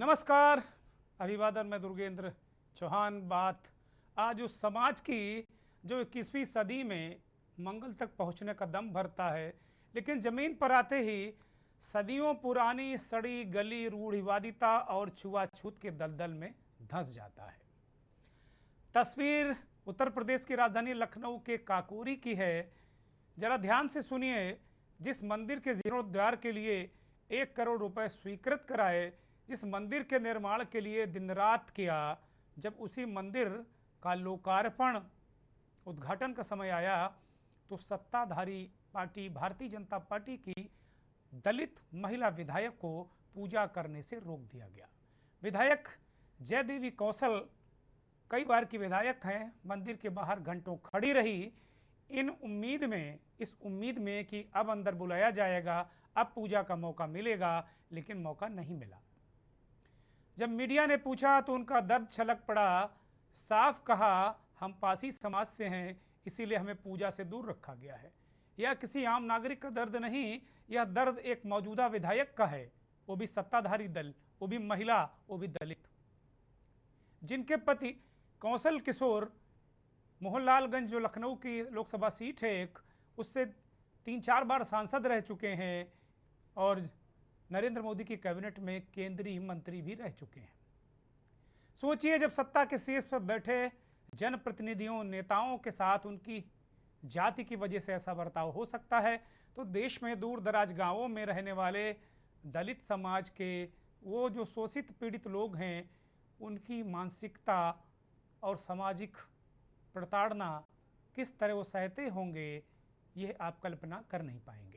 नमस्कार, अभिवादन। मैं दुर्गेंद्र चौहान। बात आज उस समाज की जो 21वीं सदी में मंगल तक पहुंचने का दम भरता है, लेकिन ज़मीन पर आते ही सदियों पुरानी सड़ी गली रूढ़िवादिता और छुआछूत के दलदल में धंस जाता है। तस्वीर उत्तर प्रदेश की राजधानी लखनऊ के काकोरी की है। जरा ध्यान से सुनिए। जिस मंदिर के जीर्णोद्धार के लिए 1 करोड़ रुपए स्वीकृत कराए, जिस मंदिर के निर्माण के लिए दिन रात किया, जब उसी मंदिर का लोकार्पण उद्घाटन का समय आया तो सत्ताधारी पार्टी भारतीय जनता पार्टी की दलित महिला विधायक को पूजा करने से रोक दिया गया। विधायक जयदेवी कौशल कई बार की विधायक हैं। मंदिर के बाहर घंटों खड़ी रही इस उम्मीद में कि अब अंदर बुलाया जाएगा, अब पूजा का मौका मिलेगा, लेकिन मौका नहीं मिला। जब मीडिया ने पूछा तो उनका दर्द छलक पड़ा। साफ कहा, हम पासी समाज से हैं, इसीलिए हमें पूजा से दूर रखा गया है। यह किसी आम नागरिक का दर्द नहीं, यह दर्द एक मौजूदा विधायक का है, वो भी सत्ताधारी दल, वो भी महिला, वो भी दलित, जिनके पति कौशल किशोर मोहनलालगंज, जो लखनऊ की लोकसभा सीट है, उससे 3-4 बार सांसद रह चुके हैं और नरेंद्र मोदी की कैबिनेट में केंद्रीय मंत्री भी रह चुके हैं। सोचिए, जब सत्ता के शीर्ष पर बैठे जनप्रतिनिधियों, नेताओं के साथ उनकी जाति की वजह से ऐसा बर्ताव हो सकता है, तो देश में दूर दराज गांवों में रहने वाले दलित समाज के वो जो शोषित पीड़ित लोग हैं, उनकी मानसिकता और सामाजिक प्रताड़ना किस तरह वो सहते होंगे, ये आप कल्पना कर नहीं पाएंगे।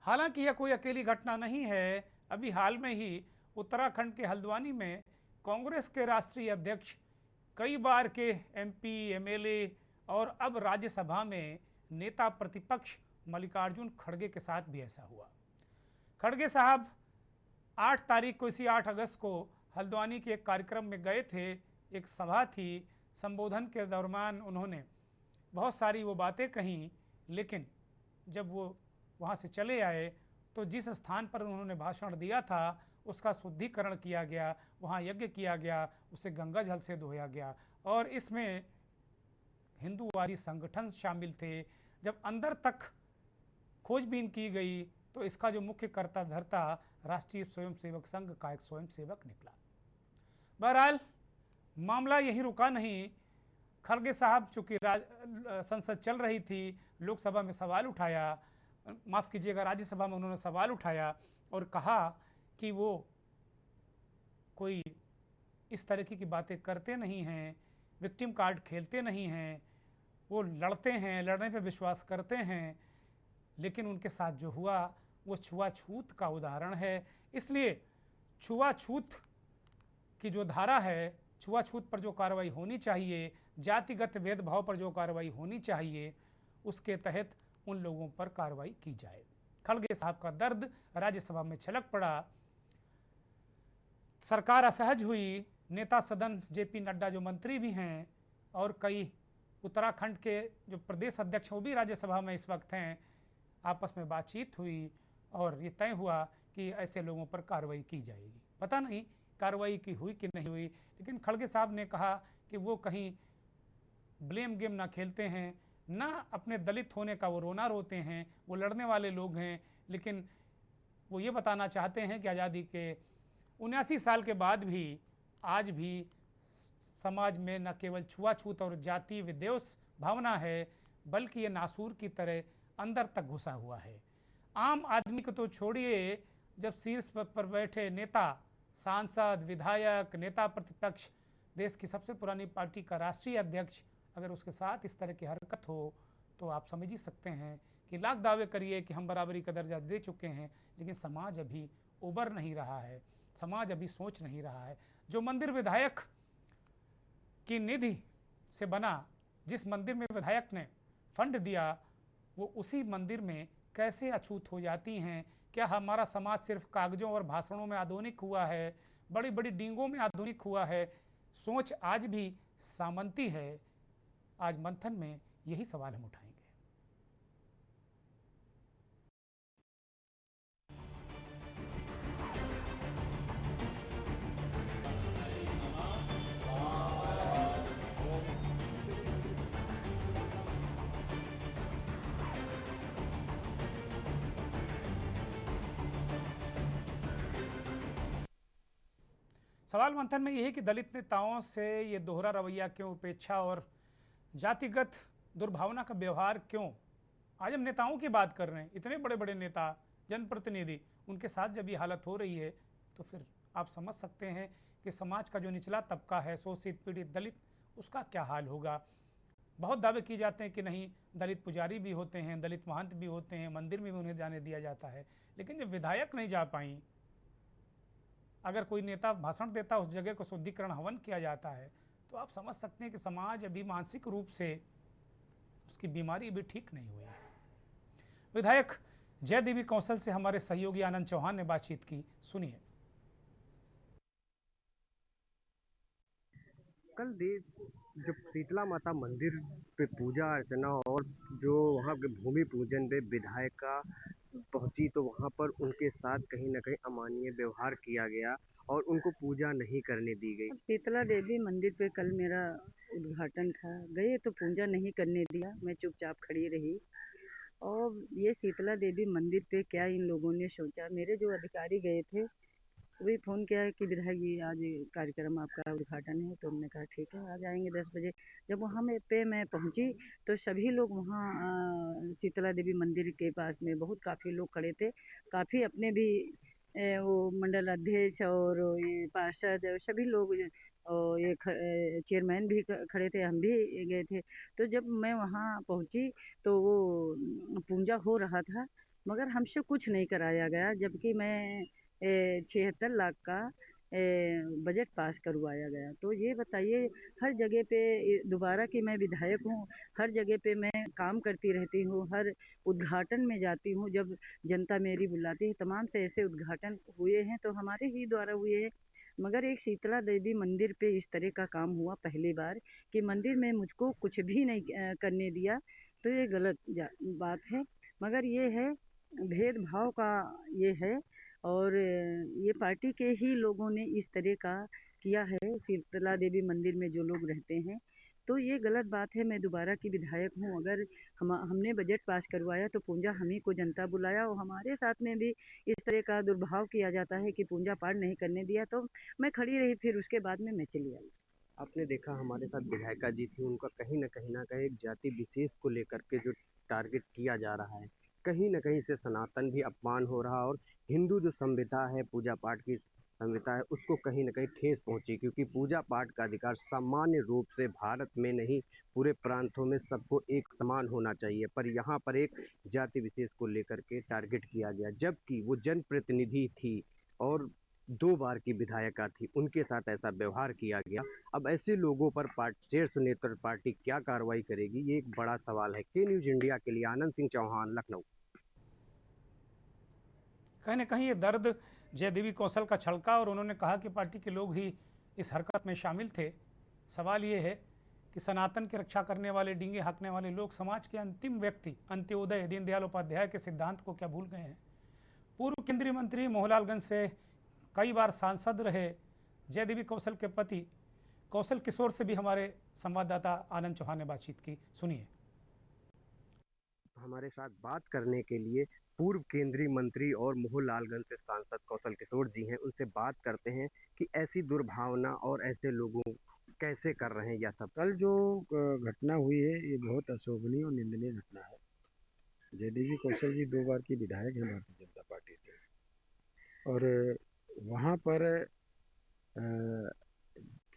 हालांकि यह कोई अकेली घटना नहीं है। अभी हाल में ही उत्तराखंड के हल्द्वानी में कांग्रेस के राष्ट्रीय अध्यक्ष, कई बार के एमपी, एमएलए और अब राज्यसभा में नेता प्रतिपक्ष मल्लिकार्जुन खड़गे के साथ भी ऐसा हुआ। खड़गे साहब 8 तारीख को, इसी 8 अगस्त को हल्द्वानी के एक कार्यक्रम में गए थे। एक सभा थी। संबोधन के दौरान उन्होंने बहुत सारी वो बातें कहीं, लेकिन जब वो वहाँ से चले आए तो जिस स्थान पर उन्होंने भाषण दिया था उसका शुद्धिकरण किया गया, वहाँ यज्ञ किया गया, उसे गंगा जल से धोया गया और इसमें हिंदूवादी संगठन शामिल थे। जब अंदर तक खोजबीन की गई तो इसका जो मुख्य कर्ता धर्ता राष्ट्रीय स्वयंसेवक संघ का एक स्वयंसेवक निकला। बहरहाल मामला यहीं रुका नहीं। खड़गे साहब चूंकि संसद चल रही थी, लोकसभा में सवाल उठाया, माफ़ कीजिएगा, राज्यसभा में उन्होंने सवाल उठाया और कहा कि वो कोई इस तरह की बातें करते नहीं हैं, विक्टिम कार्ड खेलते नहीं हैं, वो लड़ते हैं, लड़ने पे विश्वास करते हैं, लेकिन उनके साथ जो हुआ वो छुआछूत का उदाहरण है। इसलिए छुआछूत की जो धारा है, छुआछूत पर जो कार्रवाई होनी चाहिए, जातिगत भेदभाव पर जो कार्रवाई होनी चाहिए, उसके तहत उन लोगों पर कार्रवाई की जाए। खड़गे साहब का दर्द राज्यसभा में छलक पड़ा। सरकार असहज हुई। नेता सदन जेपी नड्डा जो मंत्री भी हैं और कई उत्तराखंड के जो प्रदेश अध्यक्ष वो भी राज्यसभा में इस वक्त हैं, आपस में बातचीत हुई और ये तय हुआ कि ऐसे लोगों पर कार्रवाई की जाएगी। पता नहीं कार्रवाई की हुई कि नहीं हुई, लेकिन खड़गे साहब ने कहा कि वो कहीं ब्लेम गेम ना खेलते हैं, ना अपने दलित होने का वो रोना रोते हैं, वो लड़ने वाले लोग हैं, लेकिन वो ये बताना चाहते हैं कि आज़ादी के 79 साल के बाद भी आज भी समाज में न केवल छुआछूत और जाति विद्वेष भावना है, बल्कि ये नासूर की तरह अंदर तक घुसा हुआ है। आम आदमी को तो छोड़िए, जब शीर्ष पर बैठे नेता, सांसद, विधायक, नेता प्रतिपक्ष, देश की सबसे पुरानी पार्टी का राष्ट्रीय अध्यक्ष, अगर उसके साथ इस तरह की हरकत हो तो आप समझ ही सकते हैं कि लाख दावे करिए कि हम बराबरी का दर्जा दे चुके हैं, लेकिन समाज अभी उबर नहीं रहा है, समाज अभी सोच नहीं रहा है। जो मंदिर विधायक की निधि से बना, जिस मंदिर में विधायक ने फंड दिया, वो उसी मंदिर में कैसे अछूत हो जाती हैं। क्या हमारा समाज सिर्फ कागजों और भाषणों में आधुनिक हुआ है, बड़ी बड़ी डींगों में आधुनिक हुआ है? सोच आज भी सामंती है। आज मंथन में यही सवाल हम उठाएंगे। सवाल मंथन में ये है कि दलित नेताओं से ये दोहरा रवैया क्यों, उपेक्षा और जातिगत दुर्भावना का व्यवहार क्यों? आज हम नेताओं की बात कर रहे हैं, इतने बड़े बड़े नेता, जनप्रतिनिधि, उनके साथ जब ये हालत हो रही है तो फिर आप समझ सकते हैं कि समाज का जो निचला तबका है, शोषित पीड़ित दलित, उसका क्या हाल होगा। बहुत दावे किए जाते हैं कि नहीं, दलित पुजारी भी होते हैं, दलित महंत भी होते हैं, मंदिर में भी उन्हें जाने दिया जाता है, लेकिन जब विधायक नहीं जा पाई, अगर कोई नेता भाषण देता उस जगह को शुद्धिकरण हवन किया जाता है, तो आप समझ सकते हैं कि समाज अभी मानसिक रूप से उसकी बीमारी अभी ठीक नहीं हुई है। विधायक जय देवी कौशल से हमारे सहयोगी आनंद चौहान ने बातचीत की, सुनिए। कल देर जब शीतला माता मंदिर पे पूजा अर्चना और जो वहाँ के भूमि पूजन पे विधायिका पहुंची, तो वहाँ पर उनके साथ कहीं न कहीं अमानवीय व्यवहार किया गया और उनको पूजा नहीं करने दी गई। शीतला देवी मंदिर पे कल मेरा उद्घाटन था, गए तो पूजा नहीं करने दिया, मैं चुपचाप खड़ी रही। और ये शीतला देवी मंदिर पे क्या इन लोगों ने सोचा, मेरे जो अधिकारी गए थे वही फ़ोन किया है कि विधायक जी आज कार्यक्रम आपका उद्घाटन है, तो हमने कहा ठीक है आ जाएंगे 10 बजे। जब वहाँ मैं पहुँची तो सभी लोग वहाँ शीतला देवी मंदिर के पास में बहुत काफ़ी लोग खड़े थे, काफ़ी अपने भी वो मंडल अध्यक्ष और ये पार्षद सभी लोग और ये चेयरमैन भी खड़े थे, हम भी गए थे। तो जब मैं वहाँ पहुँची तो वो पूजा हो रहा था, मगर हमसे कुछ नहीं कराया गया, जबकि मैं 76 लाख का बजट पास करवाया गया। तो ये बताइए, हर जगह पे दोबारा कि मैं विधायक हूँ, हर जगह पे मैं काम करती रहती हूँ, हर उद्घाटन में जाती हूँ, जब जनता मेरी बुलाती है, तमाम से ऐसे उद्घाटन हुए हैं तो हमारे ही द्वारा हुए हैं। मगर एक शीतला देवी मंदिर पे इस तरह का काम हुआ पहली बार कि मंदिर में मुझको कुछ भी नहीं करने दिया, तो ये गलत बात है। मगर ये है भेदभाव का, ये है। और ये पार्टी के ही लोगों ने इस तरह का किया है शीतला देवी मंदिर में जो लोग रहते हैं, तो ये गलत बात है। मैं दोबारा की विधायक हूँ, अगर हमने बजट पास करवाया तो पूजा हम ही को जनता बुलाया और हमारे साथ में भी इस तरह का दुर्भाव किया जाता है कि पूजा पाठ नहीं करने दिया, तो मैं खड़ी रही, फिर उसके बाद में मैं चली आई। आपने देखा हमारे साथ विधायिका जी थी, उनका कहीं न कहीं एक जाति विशेष को लेकर के जो टारगेट किया जा रहा है, कहीं न कहीं से सनातन भी अपमान हो रहा और हिंदू जो संविधा है, पूजा पाठ की संविधा है, उसको कहीं न कहीं ठेस पहुँची, क्योंकि पूजा पाठ का अधिकार सामान्य रूप से भारत में नहीं, पूरे प्रांतों में सबको एक समान होना चाहिए। पर यहाँ पर एक जाति विशेष को लेकर के टारगेट किया गया, जबकि वो जनप्रतिनिधि थी और 2 बार की विधायिका थी, उनके साथ ऐसा व्यवहार किया गया। अब ऐसे लोगों पर शीर्ष नेतृत्व पार्टी क्या कार्रवाई करेगी, ये एक बड़ा सवाल है। के न्यूज़ इंडिया के लिए आनंद सिंह चौहान, लखनऊ। कहीं ना कहीं ये दर्द जय देवी कौशल का छलका और उन्होंने कहा कि पार्टी के लोग ही इस हरकत में शामिल थे। सवाल ये है कि सनातन की रक्षा करने वाले, डींगे हाँकने वाले लोग समाज के अंतिम व्यक्ति अंत्योदय दीनदयाल उपाध्याय के सिद्धांत को क्या भूल गए हैं? पूर्व केंद्रीय मंत्री मोहनलालगंज से कई बार सांसद रहे जय देवी कौशल के पति कौशल किशोर से भी हमारे संवाददाता आनंद चौहान ने बातचीत की, सुनिए। हमारे साथ बात करने के लिए पूर्व केंद्रीय मंत्री और मोहनलालगंज से सांसद कौशल किशोर जी हैं, उनसे बात करते हैं कि ऐसी दुर्भावना और ऐसे लोगों कैसे कर रहे हैं यह सब। कल जो घटना हुई है ये बहुत अशोभनीय और निंदनीय घटना है। जयदेवी कौशल जी 2 बार की विधायक हैं भारतीय जनता पार्टी से, और वहाँ पर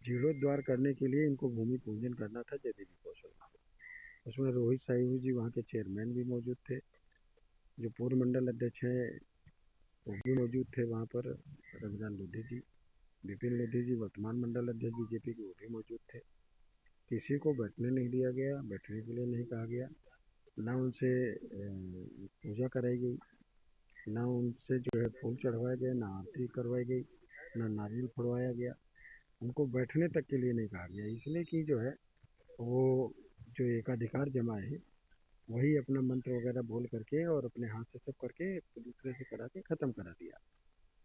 जीर्णोद्धार करने के लिए इनको भूमि पूजन करना था जयदेवी कौशल को। उसमें रोहित साहू जी वहाँ के चेयरमैन भी मौजूद थे, जो पूर्व मंडल अध्यक्ष हैं वो भी मौजूद थे वहाँ पर, रघुनाथ लोधी जी, विपिन लोधी जी वर्तमान मंडल अध्यक्ष बीजेपी के, वो भी मौजूद थे। किसी को बैठने नहीं दिया गया, बैठने के लिए नहीं कहा गया, ना उनसे पूजा कराई गई, ना उनसे जो है फूल चढ़वाए गए, ना आरती करवाई गई, ना नारियल फोड़वाया गया। उनको बैठने तक के लिए नहीं कहा गया, इसलिए कि जो है वो जो एकाधिकार जमाए हैं वही अपना मंत्र वगैरह बोल करके और अपने हाथ से सब करके दूसरे से करा के ख़त्म करा दिया।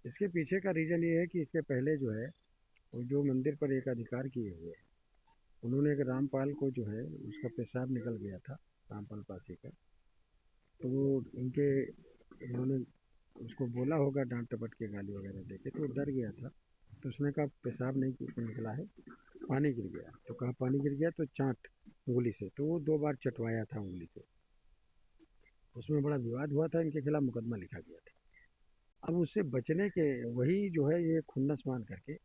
इसके पीछे का रीज़न ये है कि इसके पहले जो है वो जो मंदिर पर एकाधिकार किए हुए हैं, उन्होंने एक रामपाल को जो है उसका पेशाब निकल गया था, रामपाल पासी का, तो वो उन्होंने उसको बोला होगा डांट टपट के गाली वगैरह देके, तो डर गया था, तो उसने कहा पेशाब नहीं निकला है, पानी गिर गया। तो कहा पानी गिर गया तो चाट उंगली से, तो वो 2 बार चटवाया था उंगली से। उसमें बड़ा विवाद हुआ था, इनके खिलाफ मुकदमा लिखा गया था। अब उससे बचने के वही जो है ये खुन्नस मान करके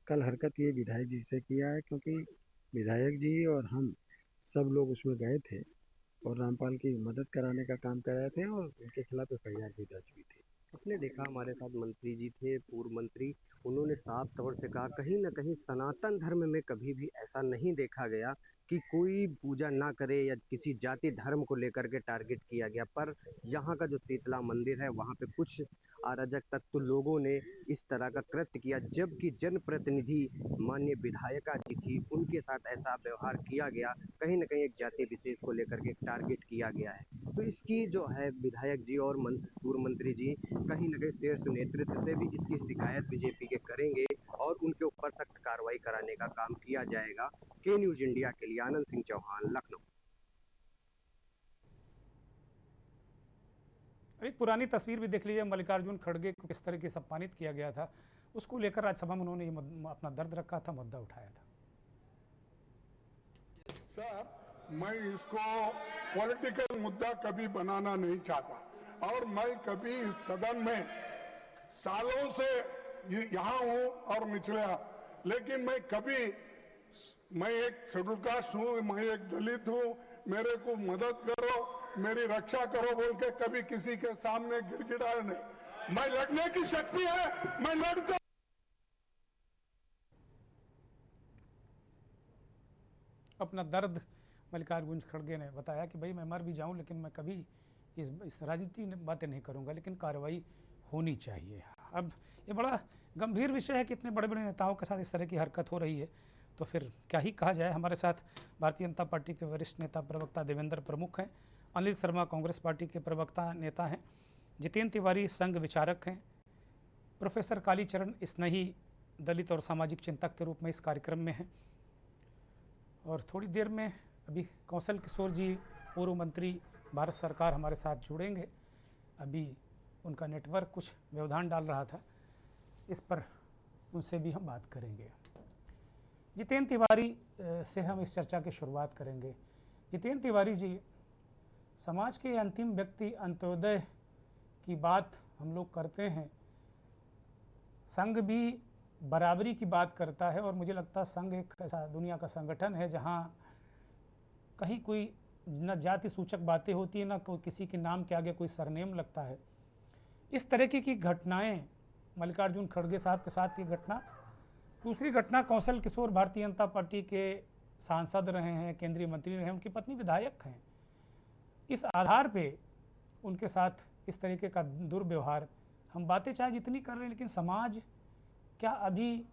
कल हरकत ये विधायक जी से किया है, क्योंकि विधायक जी और हम सब लोग उसमें गए थे और रामपाल की मदद कराने का काम कर रहे थे और उनके खिलाफ एफआईआर भी दर्ज हुई थी। आपने देखा हमारे साथ मंत्री जी थे, पूर्व मंत्री, उन्होंने साफ तौर से कहा कहीं न कहीं सनातन धर्म में कभी भी ऐसा नहीं देखा गया कि कोई पूजा ना करे या किसी जाति धर्म को लेकर के टारगेट किया गया। पर यहाँ का जो शीतला मंदिर है वहाँ पे कुछ अराजक तत्व लोगों ने इस तरह का कृत्य किया, जबकि जनप्रतिनिधि माननीय विधायिका जी थी, उनके साथ ऐसा व्यवहार किया गया। कहीं न कहीं एक जाति विशेष को लेकर के टारगेट किया गया है। तो इसकी जो है विधायक जी और पूर्व मंत्री जी कहीं न कहीं शीर्ष नेतृत्व से भी इसकी शिकायत बीजेपी के करेंगे और उनके ऊपर सख्त कार्रवाई कराने का काम किया जाएगा। के न्यूज इंडिया के लिए आनंद सिंह चौहान, लखनऊ। एक पुरानी तस्वीर भी देख लीजिए, मल्लिकार्जुन खड़गे को किस तरीके से अपमानित किया गया था, उसको लेकर राज्यसभा में उन्होंने अपना दर्द रखा था, मुद्दा उठाया था। सर, मैं इसको पॉलिटिकल मुद्दा कभी बनाना नहीं चाहता और मैं कभी इस सदन में सालों से यहाँ हूँ और निचले, लेकिन मैं एक शेड्यूल कास्ट हूँ, मैं एक दलित हूँ, मेरे को मदद करो, मेरी रक्षा करो बोल के कभी किसी के सामने गिड़गिड़ाया नहीं। मैं लड़ने की शक्ति है, मैं लड़ता। अपना दर्द मल्लिकार्जुन खड़गे ने बताया कि भाई मैं मर भी जाऊं लेकिन मैं कभी इस राजनीति बातें नहीं करूंगा, लेकिन कार्रवाई होनी चाहिए। अब ये बड़ा गंभीर विषय है कि इतने बड़े बड़े नेताओं के साथ इस तरह की हरकत हो रही है, तो फिर क्या ही कहा जाए। हमारे साथ भारतीय जनता पार्टी के वरिष्ठ नेता प्रवक्ता देवेंद्र प्रमुख हैं, अनिल शर्मा कांग्रेस पार्टी के प्रवक्ता नेता हैं, जितेंद्र तिवारी संघ विचारक हैं, प्रोफेसर कालीचरण स्नेही दलित और सामाजिक चिंतक के रूप में इस कार्यक्रम में हैं, और थोड़ी देर में अभी कौशल किशोर जी पूर्व मंत्री भारत सरकार हमारे साथ जुड़ेंगे। अभी उनका नेटवर्क कुछ व्यवधान डाल रहा था, इस पर उनसे भी हम बात करेंगे। जितेंद्र तिवारी से हम इस चर्चा की शुरुआत करेंगे। जितेंद्र तिवारी जी, समाज के अंतिम व्यक्ति अंत्योदय की बात हम लोग करते हैं, संघ भी बराबरी की बात करता है, और मुझे लगता है संघ एक ऐसा दुनिया का संगठन है जहां कहीं कोई न जाति सूचक बातें होती है, न कोई किसी के नाम के आगे कोई सरनेम लगता है। इस तरह की घटनाएं मल्लिकार्जुन खड़गे साहब के साथ, ये घटना, दूसरी घटना कौशल किशोर भारतीय जनता पार्टी के सांसद रहे हैं, केंद्रीय मंत्री रहे हैं, उनकी पत्नी विधायक हैं। इस आधार पे उनके साथ इस तरीके का दुर्व्यवहार, हम बातें चाहे जितनी कर रहे हैं, लेकिन समाज क्या अभी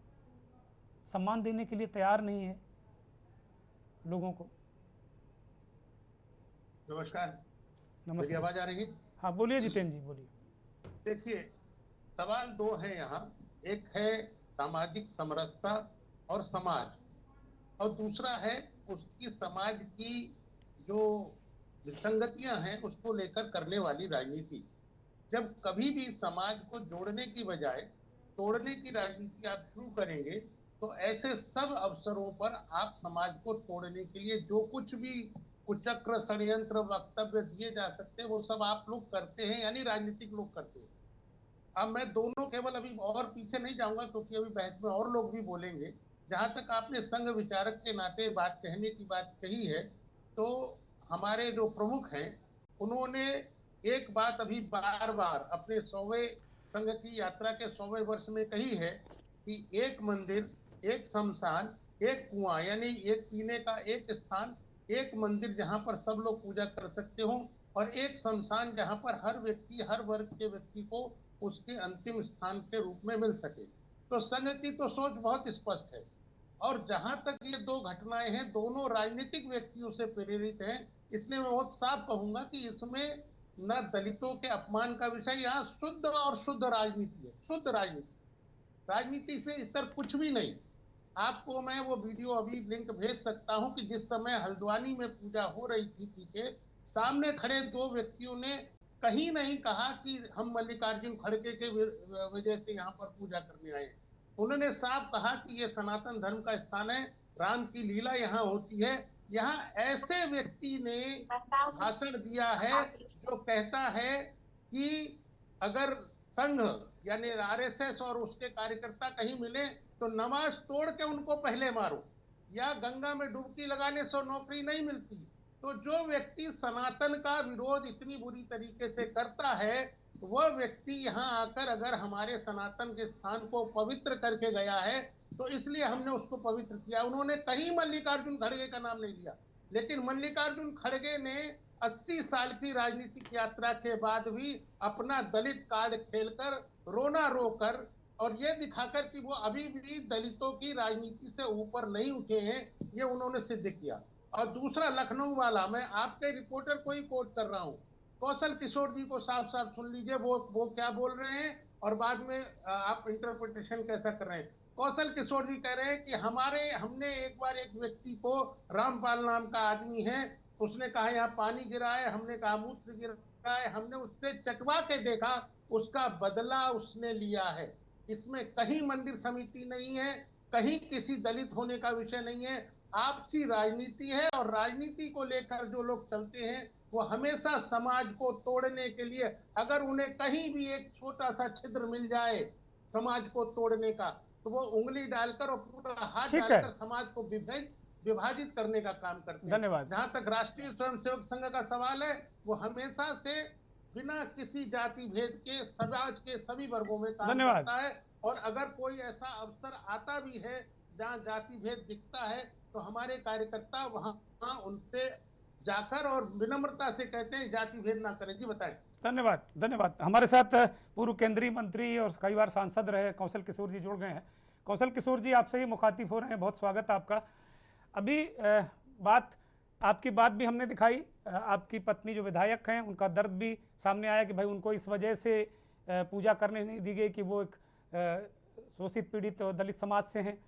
सम्मान देने के लिए तैयार नहीं है लोगों को? नमस्कार। नमस्ते। मेरी आवाज आ रही है? हाँ बोलिए जितेंद्र जी, बोलिए। देखिए, सवाल दो है यहाँ। एक है सामाजिक समरसता और समाज, और दूसरा है उसकी समाज की जो विसंगतियां हैं उसको लेकर करने वाली राजनीति। जब कभी भी समाज को जोड़ने की बजाय तोड़ने की राजनीति आप शुरू करेंगे, तो ऐसे सब अवसरों पर आप समाज को तोड़ने के लिए जो कुछ भी कुचक्र, षड्यंत्र, वक्तव्य दिए जा सकते हैं, वो सब आप लोग करते हैं, यानी राजनीतिक लोग करते हैं। अब मैं दोनों केवल अभी और पीछे नहीं जाऊंगा, क्योंकि अभी बहस में और लोग भी बोलेंगे। जहां तक आपने संघ विचारक के नाते बात कहने की बात कही है, तो हमारे जो प्रमुख हैं उन्होंने एक बात अभी बार बार अपने 100वें संघ की यात्रा के 100वें वर्ष में कही है कि एक मंदिर, एक शमशान, एक कुआं, यानी एक पीने का एक स्थान, एक मंदिर जहां पर सब लोग पूजा कर सकते हो, और एक शमशान जहां पर हर व्यक्ति, हर वर्ग के व्यक्ति को उसके अंतिम स्थान के रूप में मिल सके। तो संघ की तो सोच बहुत स्पष्ट है, और जहां तक ये दो घटनाएं हैं, दोनों राजनीतिक व्यक्तियों से प्रेरित हैं। इसलिए मैं बहुत साफ कहूंगा कि इसमें न दलितों के अपमान का विषय, यहाँ शुद्ध और शुद्ध राजनीति है, शुद्ध राजनीति, राजनीति से इतर कुछ भी नहीं। आपको मैं वो वीडियो अभी लिंक भेज सकता हूं कि जिस समय हल्द्वानी में पूजा हो रही थी, पीछे सामने खड़े दो व्यक्तियों ने कहीं नहीं कहा कि हम मल्लिकार्जुन खड़गे के वजह से यहाँ पर पूजा करने आए। उन्होंने साफ कहा कि ये सनातन धर्म का स्थान है, राम की लीला यहाँ होती है। यहाँ ऐसे व्यक्ति ने भाषण दिया है जो कहता है कि अगर संघ यानी आरएसएस और उसके कार्यकर्ता कहीं मिले तो नमाज तोड़ के उनको पहले मारो, या गंगा में डुबकी लगाने से नौकरी नहीं मिलती। तो जो व्यक्ति सनातन का विरोध इतनी बुरी तरीके से करता है, वह व्यक्ति यहाँ आकर अगर हमारे सनातन के स्थान को पवित्र करके गया है तो इसलिए हमने उसको पवित्र किया। उन्होंने कहीं मल्लिकार्जुन खड़गे का नाम नहीं लिया, लेकिन मल्लिकार्जुन खड़गे ने 80 साल की राजनीतिक यात्रा के बाद भी अपना दलित कार्ड खेलकर, रोना रोकर और ये दिखाकर कि वो अभी भी दलितों की राजनीति से ऊपर नहीं उठे हैं, ये उन्होंने सिद्ध किया। और दूसरा लखनऊ वाला, मैं आपके रिपोर्टर को ही कोट कर रहा हूँ, कौशल किशोर जी को साफ साफ सुन लीजिए वो क्या बोल रहे हैं और बाद में आप इंटरप्रिटेशन कैसा कर रहे हैं। कौशल किशोर जी कह रहे हैं कि हमने एक बार एक व्यक्ति को, रामपाल नाम का आदमी है, उसने कहा यहाँ पानी गिरा है, हमने कहा मूत्र गिरा है, हमने उससे चटवा के देखा, उसका बदला उसने लिया है। इसमें कहीं मंदिर समिति नहीं है, कहीं किसी दलित होने का विषय नहीं है, आपसी राजनीति है। और राजनीति को लेकर जो लोग चलते हैं वो हमेशा समाज को तोड़ने के लिए, अगर उन्हें कहीं भी एक छोटा सा छिद्र मिल जाए समाज को तोड़ने का, तो वो उंगली डालकर और पूरा हाथ डालकर समाज को विभाजित करने का काम करते हैं। धन्यवाद। जहां तक राष्ट्रीय स्वयंसेवक संघ का सवाल है, वो हमेशा से बिना किसी जाति भेद के समाज के सभी वर्गों में काम करता है। और अगर कोई ऐसा अवसर आता भी है जहां जाति भेद दिखता है, तो हमारे कार्यकर्ता वहां उनसे जाकर और विनम्रता से कहते हैं जाति भेद ना करें। जी बताएं। धन्यवाद। धन्यवाद। हमारे साथ पूर्व केंद्रीय मंत्री और कई बार सांसद रहे कौशल किशोर जी जुड़ गए हैं। कौशल किशोर जी, आपसे ही मुखातिब हो रहे हैं, बहुत स्वागत है आपका। अभी आपकी बात भी हमने दिखाई, आपकी पत्नी जो विधायक हैं उनका दर्द भी सामने आया कि भाई उनको इस वजह से पूजा करने नहीं दी गई कि वो एक शोषित पीड़ित दलित समाज से हैं।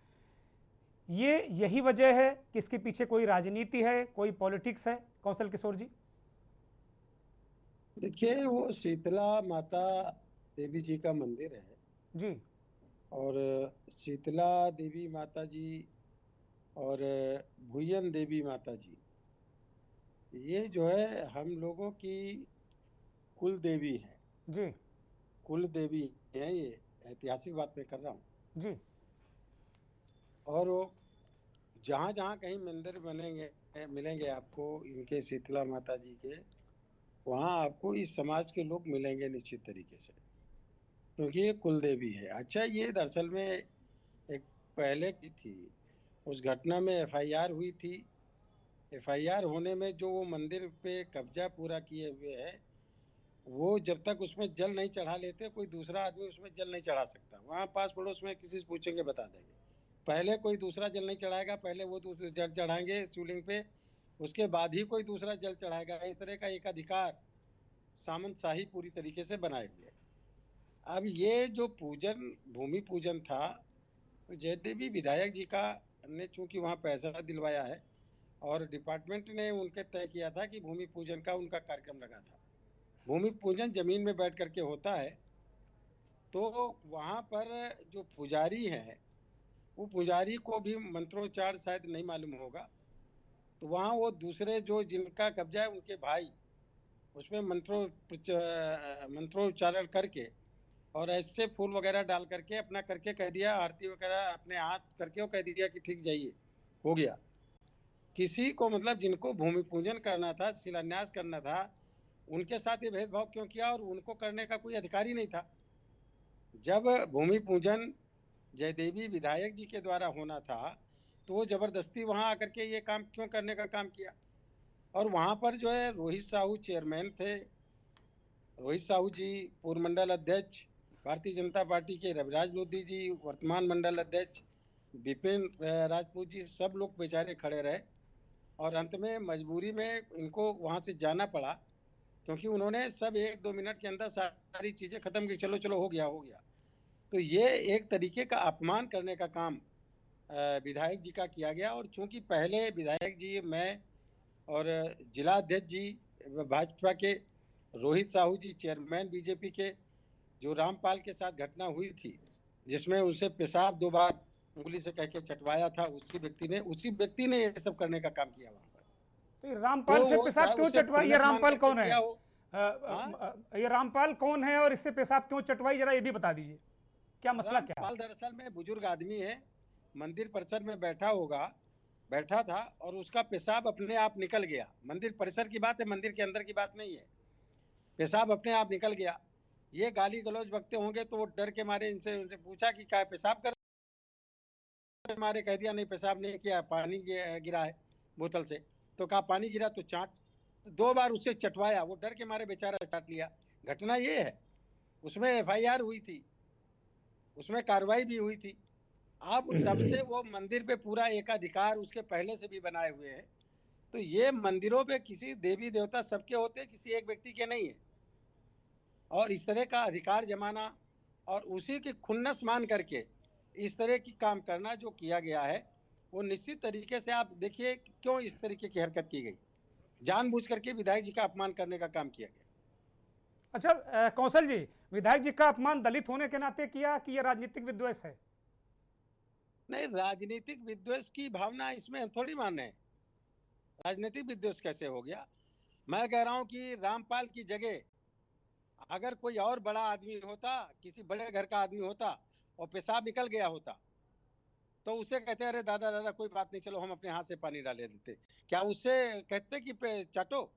यही वजह है कि इसके पीछे कोई राजनीति है, कोई पॉलिटिक्स है? कौशल किशोर जी, देखिए, वो शीतला माता देवी जी का मंदिर है जी, और शीतला देवी माता जी और भुयन देवी माता जी, ये जो है हम लोगों की कुल देवी है जी, कुल देवी है। ये ऐतिहासिक बात मैं कर रहा हूँ जी। और जहाँ जहाँ कहीं मंदिर मिलेंगे आपको इनके, शीतला माता जी के, वहाँ आपको इस समाज के लोग मिलेंगे निश्चित तरीके से, क्योंकि ये कुल देवी है। अच्छा, ये दरअसल में एक पहले की थी, उस घटना में एफआईआर हुई थी। एफआईआर होने में जो वो मंदिर पे कब्जा पूरा किए हुए है, वो जब तक उसमें जल नहीं चढ़ा लेते, कोई दूसरा आदमी उसमें जल नहीं चढ़ा सकता। वहाँ पास पड़ोस में किसी से पूछेंगे बता देंगे। पहले कोई दूसरा जल नहीं चढ़ाएगा, पहले वो दूसरे जल चढ़ाएंगे शिवलिंग पे, उसके बाद ही कोई दूसरा जल चढ़ाएगा। इस तरह का एक अधिकार सामंतशाही पूरी तरीके से बनाए हुए। अब ये जो पूजन, भूमि पूजन था, तो जयदेवी विधायक जी का ने चूँकि वहाँ पैसा दिलवाया है और डिपार्टमेंट ने उनके तय किया था कि भूमि पूजन का उनका कार्यक्रम लगा था। भूमि पूजन जमीन में बैठ करके होता है, तो वहाँ पर जो पुजारी हैं, वो पुजारी को भी मंत्रोच्चार शायद नहीं मालूम होगा, तो वहाँ वो दूसरे जो जिनका कब्जा है उनके भाई उसमें मंत्रोच्चारण करके और ऐसे फूल वगैरह डाल करके अपना करके कह दिया, आरती वगैरह अपने हाथ करके वो कह दिया कि ठीक जाइए, हो गया। किसी को मतलब जिनको भूमि पूजन करना था, शिलान्यास करना था, उनके साथ ये भेदभाव क्यों किया? और उनको करने का कोई अधिकार ही नहीं था। जब भूमि पूजन जयदेवी विधायक जी के द्वारा होना था, तो वो ज़बरदस्ती वहाँ आकर के ये काम क्यों करने का काम किया? और वहाँ पर जो है रोहित साहू चेयरमैन थे। रोहित साहू जी पूर्व मंडल अध्यक्ष, भारतीय जनता पार्टी के रविराज लोधी जी वर्तमान मंडल अध्यक्ष, विपिन राजपूत जी, सब लोग बेचारे खड़े रहे और अंत में मजबूरी में इनको वहाँ से जाना पड़ा, क्योंकि उन्होंने सब 1-2 मिनट के अंदर सारी चीज़ें ख़त्म की। चलो चलो हो गया। तो ये एक तरीके का अपमान करने का काम विधायक जी का किया गया। और चूँकि पहले विधायक जी, मैं और जिला अध्यक्ष जी भाजपा के, रोहित साहू जी चेयरमैन बीजेपी के, जो रामपाल के साथ घटना हुई थी, जिसमें उनसे पेशाब 2 बार उंगली से कह के चटवाया था, उसी व्यक्ति ने ये सब करने का काम किया वहां पर। तो ये रामपाल तो से वो पेशाब चाहे क्यों उसे चटवाई? ये खुन्नस मान रामपाल करके कौन है? किया हो। हाँ? ये रामपाल कौन है और इससे पेशाब क्यों चटवाई, जरा ये भी बता दीजिए, क्या मसला क्या है? रामपाल दरअसल में बुजुर्ग आदमी है, मंदिर परिसर में बैठा था और उसका पेशाब अपने आप निकल गया। मंदिर परिसर की बात है, मंदिर के अंदर की बात नहीं है। पेशाब अपने आप निकल गया। ये गाली गलौज बकते होंगे तो वो डर के मारे उनसे पूछा कि क्या पेशाब कर मारे, कह दिया नहीं पेशाब नहीं किया, पानी गिरा है बोतल से। तो कहा पानी गिरा तो चाट, 2 बार उसे चटवाया, वो डर के मारे बेचारा चाट लिया। घटना ये है, उसमें FIR हुई थी, उसमें कार्रवाई भी हुई थी। अब तब से वो मंदिर पे पूरा एकाधिकार उसके पहले से भी बनाए हुए हैं। तो ये मंदिरों पे किसी देवी देवता सबके होते हैं, किसी एक व्यक्ति के नहीं है। और इस तरह का अधिकार जमाना और उसी की खुन्नस मान करके इस तरह की काम करना जो किया गया है, वो निश्चित तरीके से आप देखिए क्यों इस तरीके की हरकत की गई। जानबूझ करके विधायक जी का अपमान करने का काम किया गया। अच्छा कौशल जी, विधायक जी का अपमान दलित होने के नाते किया कि यह राजनीतिक विद्वेष है? नहीं, राजनीतिक विद्वेष की भावना इसमें हम थोड़ी मान रहे हैं। राजनीतिक विद्वेष कैसे हो गया? मैं कह रहा हूं कि रामपाल की जगह अगर कोई और बड़ा आदमी होता, किसी बड़े घर का आदमी होता और पेशाब निकल गया होता, तो उसे कहते अरे दादा दादा कोई बात नहीं, चलो हम अपने हाथ से पानी डाले देते। क्या उससे कहते कि चाटो?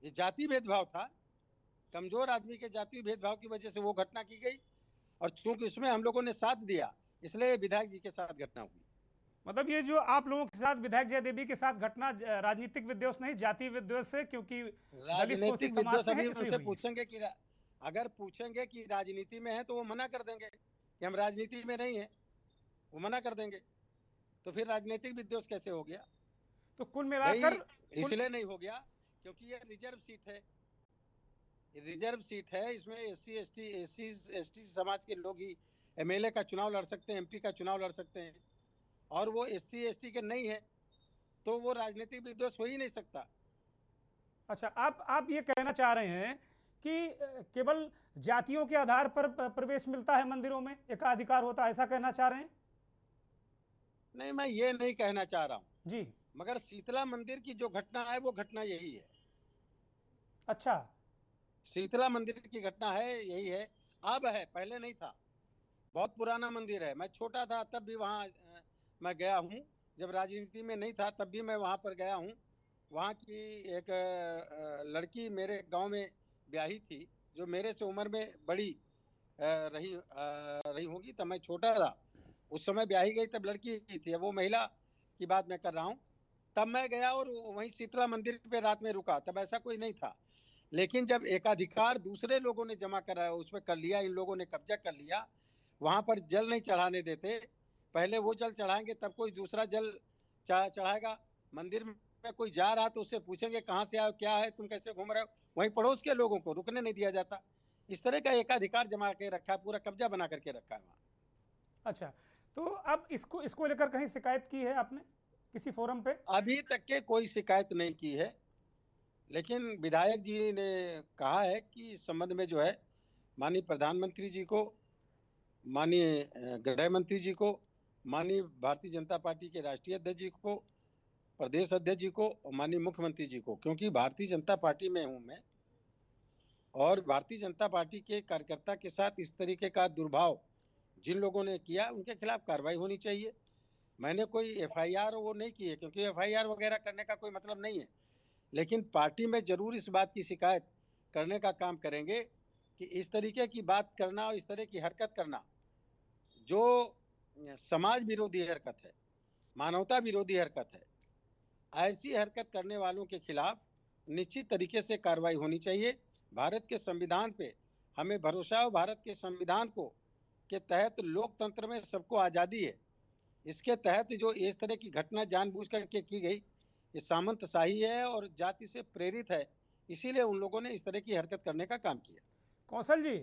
ये जाति भेदभाव था, कमजोर आदमी के जाति भेदभाव की वजह से वो घटना की गई, और चूंकि उसमें हम लोगों ने साथ दिया, इसलिए विधायक जी के साथ घटना हुई। मतलब ये जो आप लोगों के साथ विधायक जयदेवी के साथ घटना राजनीतिक विद्वेष नहीं, जाति विद्वेष से, क्योंकि दलित शोषित राजनीतिक समाज विद्वेष से है, अभी इसलिए उनसे हुई है। पूछेंगे कि अगर पूछेंगे कि राजनीति में है तो वो मना कर देंगे कि हम राजनीति में नहीं है, वो मना कर देंगे। तो फिर राजनीतिक विद्वेष कैसे हो गया? तो कुल भाई मिलाकर इसलिए नहीं हो गया क्योंकि ये रिजर्व सीट है, रिजर्व सीट है। इसमें एससी समाज के लोग ही MLA का चुनाव लड़ सकते हैं, MP का चुनाव लड़ सकते हैं, और वो SC ST के नहीं है, तो वो राजनीतिक विद्वेष हो ही नहीं सकता। अच्छा, आप ये कहना चाह रहे हैं कि केवल जातियों के आधार पर प्रवेश मिलता है मंदिरों में, एकाधिकार होता है, ऐसा कहना चाह रहे हैं? नहीं, मैं ये नहीं कहना चाह रहा हूँ जी। मगर शीतला मंदिर की जो घटना है वो घटना यही है। अच्छा, शीतला मंदिर की घटना है यही है। अब है, पहले नहीं था। बहुत पुराना मंदिर है। मैं छोटा था तब भी वहाँ मैं गया हूँ, जब राजनीति में नहीं था तब भी मैं वहाँ पर गया हूँ। वहाँ की एक लड़की मेरे गांव में ब्याही थी, जो मेरे से उम्र में बड़ी रही होगी, तब मैं छोटा था। उस समय ब्याही गई तब लड़की थी, वो महिला की बात मैं कर रहा हूँ। तब मैं गया और वहीं शीतला मंदिर पे रात में रुका, तब ऐसा कोई नहीं था। लेकिन जब एकाधिकार दूसरे लोगों ने जमा कराया, उसमें कर लिया, इन लोगों ने कब्जा कर लिया, वहाँ पर जल नहीं चढ़ाने देते। पहले वो जल चढ़ाएंगे तब कोई दूसरा जल चढ़ाएगा। मंदिर में कोई जा रहा तो उससे पूछेंगे कहाँ से आए, क्या है, तुम कैसे घूम रहे हो। वहीं पड़ोस के लोगों को रुकने नहीं दिया जाता। इस तरह का एकाधिकार जमा के रखा है, पूरा कब्जा बना करके रखा है वहाँ। अच्छा, तो अब इसको लेकर कहीं शिकायत की है आपने किसी फोरम पे? अभी तक के कोई शिकायत नहीं की है, लेकिन विधायक जी ने कहा है कि इस संबंध में जो है माननीय प्रधानमंत्री जी को, माननीय गृह मंत्री जी को, माननीय भारतीय जनता पार्टी के राष्ट्रीय अध्यक्ष जी को, प्रदेश अध्यक्ष जी को और माननीय मुख्यमंत्री जी को, क्योंकि भारतीय जनता पार्टी में हूँ मैं, और भारतीय जनता पार्टी के कार्यकर्ता के साथ इस तरीके का दुर्भाव जिन लोगों ने किया उनके खिलाफ कार्रवाई होनी चाहिए। मैंने कोई FIR वो नहीं की है, क्योंकि FIR वगैरह करने का कोई मतलब नहीं है, लेकिन पार्टी में जरूर इस बात की शिकायत करने का काम करेंगे कि इस तरीके की बात करना और इस तरह की हरकत करना जो समाज विरोधी हरकत है, मानवता विरोधी हरकत है, ऐसी हरकत करने वालों के खिलाफ निश्चित तरीके से कार्रवाई होनी चाहिए। भारत के संविधान पे हमें भरोसा है, भारत के संविधान को के तहत लोकतंत्र में सबको आज़ादी है। इसके तहत जो इस तरह की घटना जानबूझ करके की गई, ये सामंतशाही है और जाति से प्रेरित है, इसीलिए उन लोगों ने इस तरह की हरकत करने का काम किया। कौशल जी,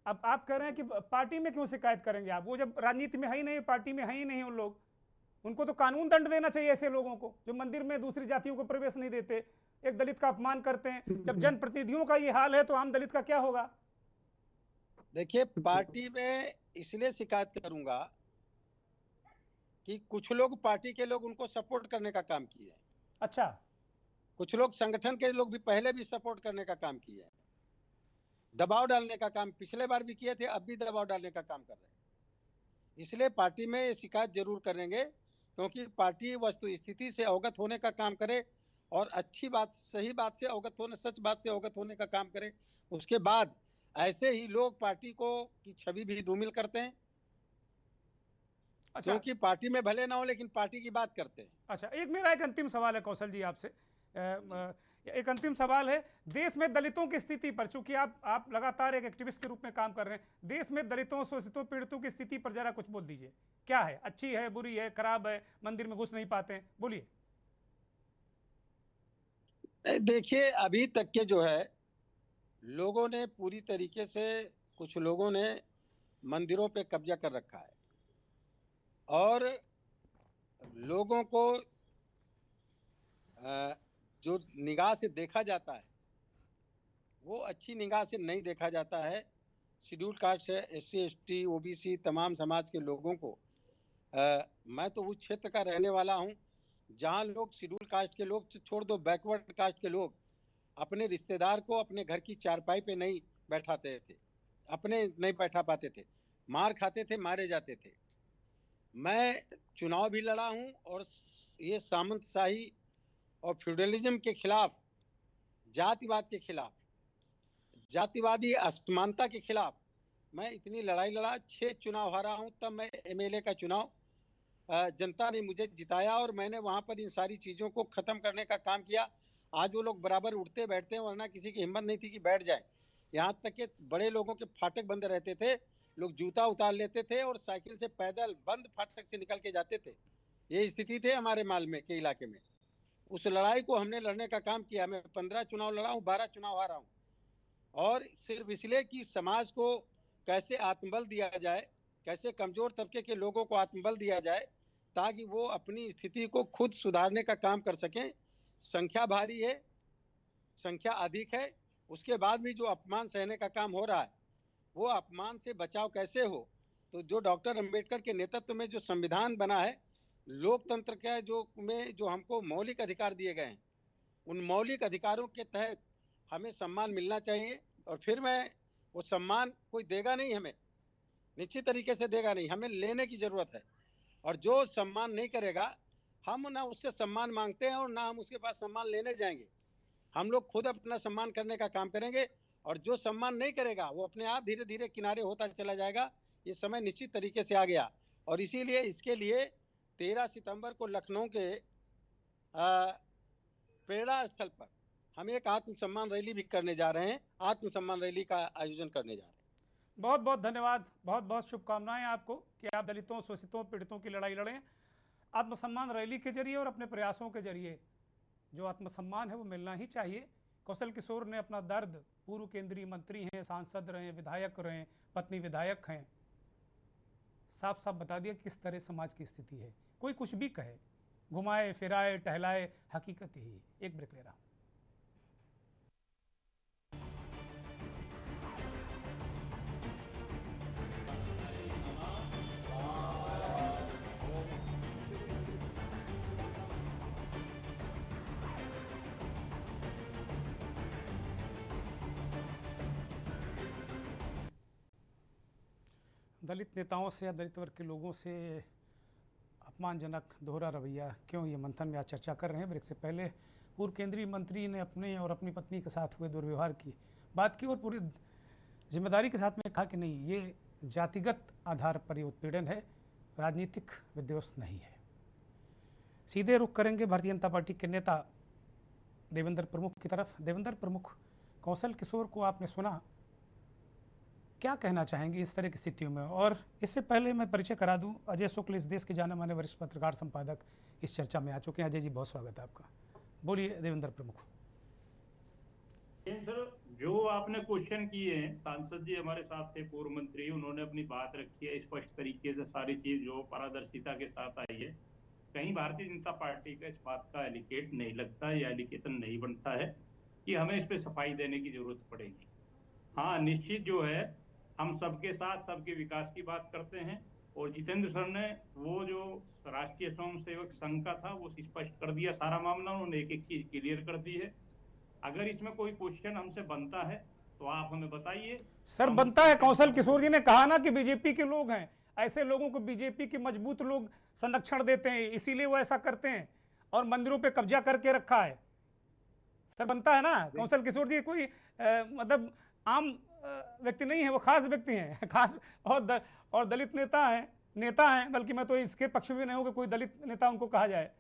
अब आप कह रहे हैं कि पार्टी में क्यों शिकायत करेंगे आप? वो जब राजनीति में है ही नहीं, पार्टी में है ही नहीं उन लोग, उनको तो कानून दंड देना चाहिए ऐसे लोगों को जो मंदिर में दूसरी जातियों को प्रवेश नहीं देते, एक दलित का अपमान करते हैं। जब जनप्रतिनिधियों का ये हाल है तो आम दलित का क्या होगा? देखिए, पार्टी में इसलिए शिकायत करूंगा कि कुछ लोग पार्टी के लोग उनको सपोर्ट करने का काम किए हैं, अच्छा, कुछ लोग संगठन के लोग भी पहले भी सपोर्ट करने का काम किए हैं, दबाव डालने का काम पिछले बार भी किए थे, अब भी दबाव डालने का काम कर रहे हैं। इसलिए पार्टी में ये शिकायत जरूर करेंगे, क्योंकि पार्टी वस्तु स्थिति से अवगत होने का काम करे और अच्छी बात, सही बात से अवगत होने, सच बात से अवगत होने का काम करे। उसके बाद ऐसे ही लोग पार्टी को की छवि भी धूमिल करते हैं, अच्छा, क्योंकि पार्टी में भले ना हो लेकिन पार्टी की बात करते हैं। अच्छा। एक मेरा एक अंतिम सवाल है कौशल जी आपसे। एक अंतिम सवाल है देश में दलितों की स्थिति पर, चूंकि आप लगातार एक एक्टिविस्ट के रूप में काम कर रहे हैं, देश में दलितों, शोषितों, पीड़ितों की स्थिति पर जरा कुछ बोल दीजिए। क्या है, अच्छी है, बुरी है, खराब है, मंदिर में घुस नहीं पाते हैं, बोलिए। देखिए, अभी तक के जो है लोगों ने पूरी तरीके से, कुछ लोगों ने मंदिरों पे कब्जा कर रखा है और लोगों को जो निगाह से देखा जाता है वो अच्छी निगाह से नहीं देखा जाता है। शेड्यूल कास्ट है, SC ST OBC तमाम समाज के लोगों को, मैं तो उस क्षेत्र का रहने वाला हूँ जहाँ लोग शेड्यूल कास्ट के लोग छोड़ दो, बैकवर्ड कास्ट के लोग अपने रिश्तेदार को अपने घर की चारपाई पे नहीं बैठाते थे, अपने नहीं बैठा पाते थे, मार खाते थे, मारे जाते थे। मैं चुनाव भी लड़ा हूँ और ये सामंतशाही और फ्यूडलिज्म के खिलाफ, जातिवाद के खिलाफ, जातिवादी असमानता के खिलाफ मैं इतनी लड़ाई लड़ा। 6 चुनाव हारा हूँ, तब मैं MLA का चुनाव जनता ने मुझे जिताया और मैंने वहाँ पर इन सारी चीज़ों को ख़त्म करने का काम किया। आज वो लोग बराबर उठते बैठते हैं, वरना किसी की हिम्मत नहीं थी कि बैठ जाए। यहाँ तक कि बड़े लोगों के फाटक बंद रहते थे, लोग जूता उतार लेते थे और साइकिल से पैदल बंद फाटक से निकल के जाते थे। ये स्थिति थे हमारे माल में के इलाके में। उस लड़ाई को हमने लड़ने का काम किया। मैं 15 चुनाव लड़ा हूँ, 12 चुनाव हारा हूँ, और सिर्फ इसलिए कि समाज को कैसे आत्मबल दिया जाए, कैसे कमज़ोर तबके के लोगों को आत्मबल दिया जाए ताकि वो अपनी स्थिति को खुद सुधारने का काम कर सकें। संख्या भारी है, संख्या अधिक है, उसके बाद भी जो अपमान सहने का काम हो रहा है, वो अपमान से बचाव कैसे हो। तो जो डॉक्टर अंबेडकर के नेतृत्व में जो संविधान बना है, लोकतंत्र का जो हमको मौलिक अधिकार दिए गए हैं, उन मौलिक अधिकारों के तहत हमें सम्मान मिलना चाहिए। और फिर मैं वो सम्मान कोई देगा नहीं, हमें निश्चित तरीके से देगा नहीं, हमें लेने की ज़रूरत है। और जो सम्मान नहीं करेगा, हम ना उससे सम्मान मांगते हैं और ना हम उसके पास सम्मान लेने जाएंगे। हम लोग खुद अपना सम्मान करने का काम करेंगे, और जो सम्मान नहीं करेगा वो अपने आप धीरे धीरे किनारे होता चला जाएगा। ये समय निश्चित तरीके से आ गया, और इसीलिए इसके लिए 13 सितंबर को लखनऊ के प्रेरणा स्थल पर हम एक आत्मसम्मान रैली भी करने जा रहे हैं, आत्मसम्मान रैली का आयोजन करने जा रहे हैं। बहुत बहुत धन्यवाद, बहुत बहुत शुभकामनाएं आपको कि आप दलितों, शोषितों, पीड़ितों की लड़ाई लड़ें आत्मसम्मान रैली के जरिए और अपने प्रयासों के जरिए। जो आत्मसम्मान है वो मिलना ही चाहिए। कौशल किशोर ने अपना दर्द, पूर्व केंद्रीय मंत्री हैं, सांसद रहे, विधायक रहे, पत्नी विधायक हैं, साफ साफ बता दिया किस तरह समाज की स्थिति है। कोई कुछ भी कहे, घुमाए फिराए टहलाए, हकीकत यही है। एक ब्रेक ले रहा हूँ। दलित नेताओं से या दलित वर्ग के लोगों से अपमानजनक दोहरा रवैया क्यों, ये मंथन में आज चर्चा कर रहे हैं। ब्रेक से पहले पूर्व केंद्रीय मंत्री ने अपने और अपनी पत्नी के साथ हुए दुर्व्यवहार की बात की और पूरी जिम्मेदारी के साथ में कहा कि नहीं, ये जातिगत आधार पर ये उत्पीड़न है, राजनीतिक विध्वंस नहीं है। सीधे रुख करेंगे भारतीय जनता पार्टी के नेता देवेंद्र प्रमुख की तरफ। देवेंद्र प्रमुख, कौशल किशोर को आपने सुना, क्या कहना चाहेंगे इस तरह की स्थितियों में? और इससे पहले मैं परिचय करा दूं, अजय शुक्ल इस देश के जाने माने वरिष्ठ पत्रकार संपादक इस चर्चा में आ चुके हैं। अजय जी, बहुत स्वागत है आपका। बोलिए देवेंद्र प्रमुख। सर, जो आपने क्वेश्चन किए हैं, सांसद जी हमारे साथ थे, पूर्व मंत्री, उन्होंने अपनी बात रखी है स्पष्ट तरीके से, सारी चीज जो पारदर्शिता के साथ आई है। कहीं भारतीय जनता पार्टी का इस बात का एलिकेट नहीं लगता या एलिकेशन नहीं बनता है कि हमें इस पे सफाई देने की जरूरत पड़ेगी। हाँ, निश्चित जो है हम सबके साथ सबके विकास की बात करते हैं। और जितेंद्र सर ने वो जो राष्ट्रीय स्वयंसेवक संघ का था वो स्पष्ट कर दिया सारा मामला, उन्होंने एक एक चीज क्लियर कर दी है। अगर इसमें कोई क्वेश्चन हमसे बनता है तो आप हमें बताइए। सर बनता है, कौशल किशोर जी ने कहा ना कि बीजेपी के लोग हैं, ऐसे लोगों को बीजेपी के मजबूत लोग संरक्षण देते हैं, इसीलिए वो ऐसा करते हैं और मंदिरों पे कब्जा करके रखा है। सर बनता है ना, कौशल किशोर जी कोई मतलब आम व्यक्ति नहीं है, वो खास व्यक्ति हैं, खास और दलित नेता हैं, बल्कि मैं तो इसके पक्ष में नहीं हूं कि कोई दलित नेता उनको कहा जाए।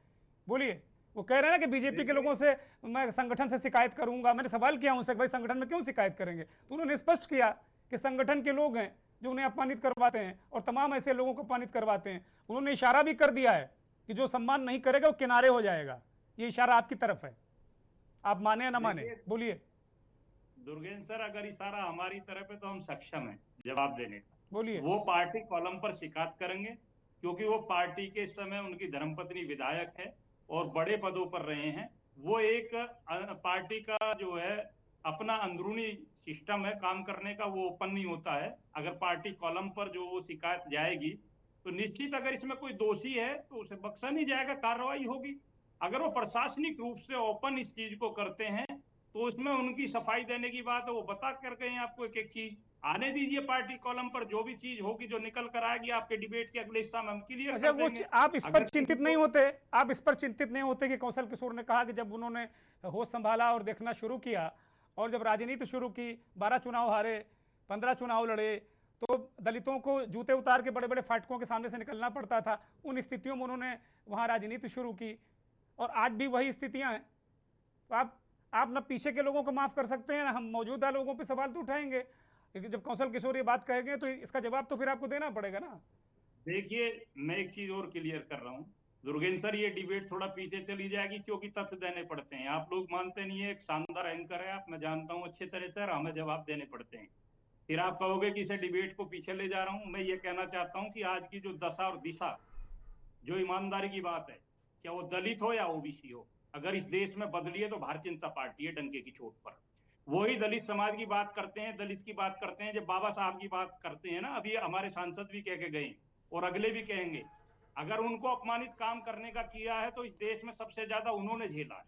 बोलिए, वो कह रहे हैं ना कि बीजेपी के लोगों से मैं संगठन से शिकायत करूंगा। मैंने सवाल किया उनसे, भाई संगठन में क्यों शिकायत करेंगे, तो उन्होंने स्पष्ट किया कि संगठन के लोग हैं जो उन्हें अपमानित करवाते हैं और तमाम ऐसे लोगों को अपमानित करवाते हैं। उन्होंने इशारा भी कर दिया है कि जो सम्मान नहीं करेगा वो किनारे हो जाएगा। ये इशारा आपकी तरफ है, आप माने या ना माने, बोलिए। दुर्गेन्द्र सर, अगर इशारा हमारी तरफ है तो हम सक्षम हैं जवाब देने का। बोलिए। वो पार्टी कॉलम पर शिकायत करेंगे, क्योंकि वो पार्टी के इस समय उनकी धर्मपत्नी विधायक है और बड़े पदों पर रहे हैं। वो एक पार्टी का जो है अपना अंदरूनी सिस्टम है काम करने का, वो ओपन नहीं होता है। अगर पार्टी कॉलम पर जो वो शिकायत जाएगी तो निश्चित अगर इसमें कोई दोषी है तो उसे बख्शा नहीं जाएगा, कार्रवाई होगी। अगर वो प्रशासनिक रूप से ओपन इस चीज को करते हैं तो उसमें उनकी सफाई देने की बात है, वो बता कर गए आपको एक एक चीज। आने दीजिए पार्टी कॉलम पर, जो भी चीज होगी जो निकल कर आएगी आपके डिबेट के अगले हिस्सा में हम क्लियर अच्छा, कर देंगे। आप इस पर चिंतित नहीं होते, आप इस पर चिंतित नहीं होते कि कौशल किशोर ने कहा कि जब उन्होंने होश संभाला और देखना शुरू किया और जब राजनीति शुरू की, 12 चुनाव हारे, 15 चुनाव लड़े, तो दलितों को जूते उतार के बड़े बड़े फाटकों के सामने से निकलना पड़ता था। उन स्थितियों में उन्होंने वहाँ राजनीति शुरू की और आज भी वही स्थितियाँ हैं। तो आप ना पीछे के लोगों को माफ़ कर सकते हैं ना हम मौजूदा लोगों पे सवाल तो उठाएंगे, लेकिन जब कौशल किशोर ये बात कहेंगे तो इसका जवाब तो फिर आपको देना पड़ेगा ना। देखिए, मैं एक चीज और क्लियर कर रहा हूँ दुर्गेन्द्र सर, ये डिबेट थोड़ा पीछे चली जाएगी क्योंकि तथ्य देने पड़ते हैं। आप लोग मानते नहीं है, एक शानदार एंकर है आप, मैं जानता हूँ अच्छे तरह से, हमें जवाब देने पड़ते हैं। फिर आप कहोगे कि इसे डिबेट को पीछे ले जा रहा हूँ। मैं ये कहना चाहता हूँ कि आज की जो दशा और दिशा, जो ईमानदारी की बात है, क्या वो दलित हो या ओबीसी हो, अगर इस देश में बदली है तो भारतीय जनता पार्टी है डंके की चोट पर। वही दलित समाज की बात करते हैं, दलित की बात करते हैं, जब बाबा साहब की बात करते हैं ना, अभी हमारे सांसद भी कह के गए और अगले भी कहेंगे, अगर उनको अपमानित काम करने का किया है तो इस देश में सबसे ज्यादा उन्होंने झेला है।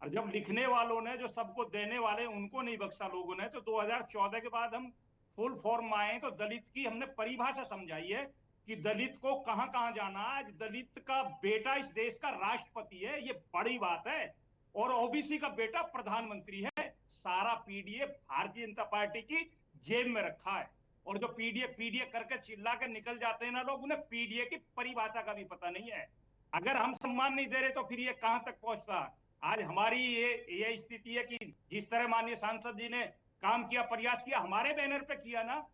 और जब लिखने वालों ने, जो सबको देने वाले, उनको नहीं बख्शा लोगों ने, तो 2014 के बाद हम फुल फॉर्म आए तो दलित की हमने परिभाषा समझाई है कि दलित को कहां कहां जाना। आज दलित का बेटा इस देश का राष्ट्रपति है, ये बड़ी बात है, और ओबीसी का बेटा प्रधानमंत्री है। सारा पीडीए भारतीय जनता पार्टी की जेब में रखा है, और जो पीडीए करके चिल्ला कर निकल जाते हैं ना लोग, उन्हें पीडीए की परिभाषा का भी पता नहीं है। अगर हम सम्मान नहीं दे रहे तो फिर ये कहां तक पहुंचता। आज हमारी ये स्थिति है कि जिस तरह माननीय सांसद जी ने काम किया, प्रयास किया, हमारे बैनर पे किया ना,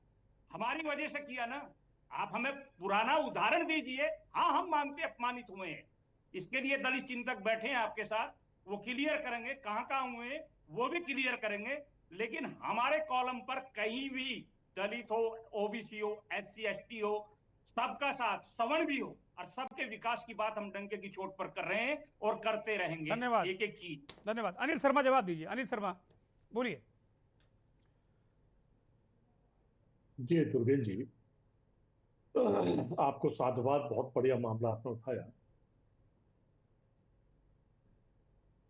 हमारी वजह से किया ना। आप हमें पुराना उदाहरण दीजिए। हाँ, हम मानते अपमानित हुए हैं, इसके लिए दलित चिंतक बैठे हैं आपके साथ, वो क्लियर करेंगे कहां कहां हुए, वो भी क्लियर करेंगे। लेकिन हमारे कॉलम पर कहीं भी दलित हो, ओबीसी हो, एससी एसटी हो, सबका साथ, सवर्ण भी हो, और सबके विकास की बात हम डंके की चोट पर कर रहे हैं और करते रहेंगे। धन्यवाद, एक एक चीज। धन्यवाद। अनिल शर्मा जवाब दीजिए, अनिल शर्मा बोलिए। जी दुर्गेन्द्र जी, आपको साधुवाद, बहुत बढ़िया मामला आपने उठाया।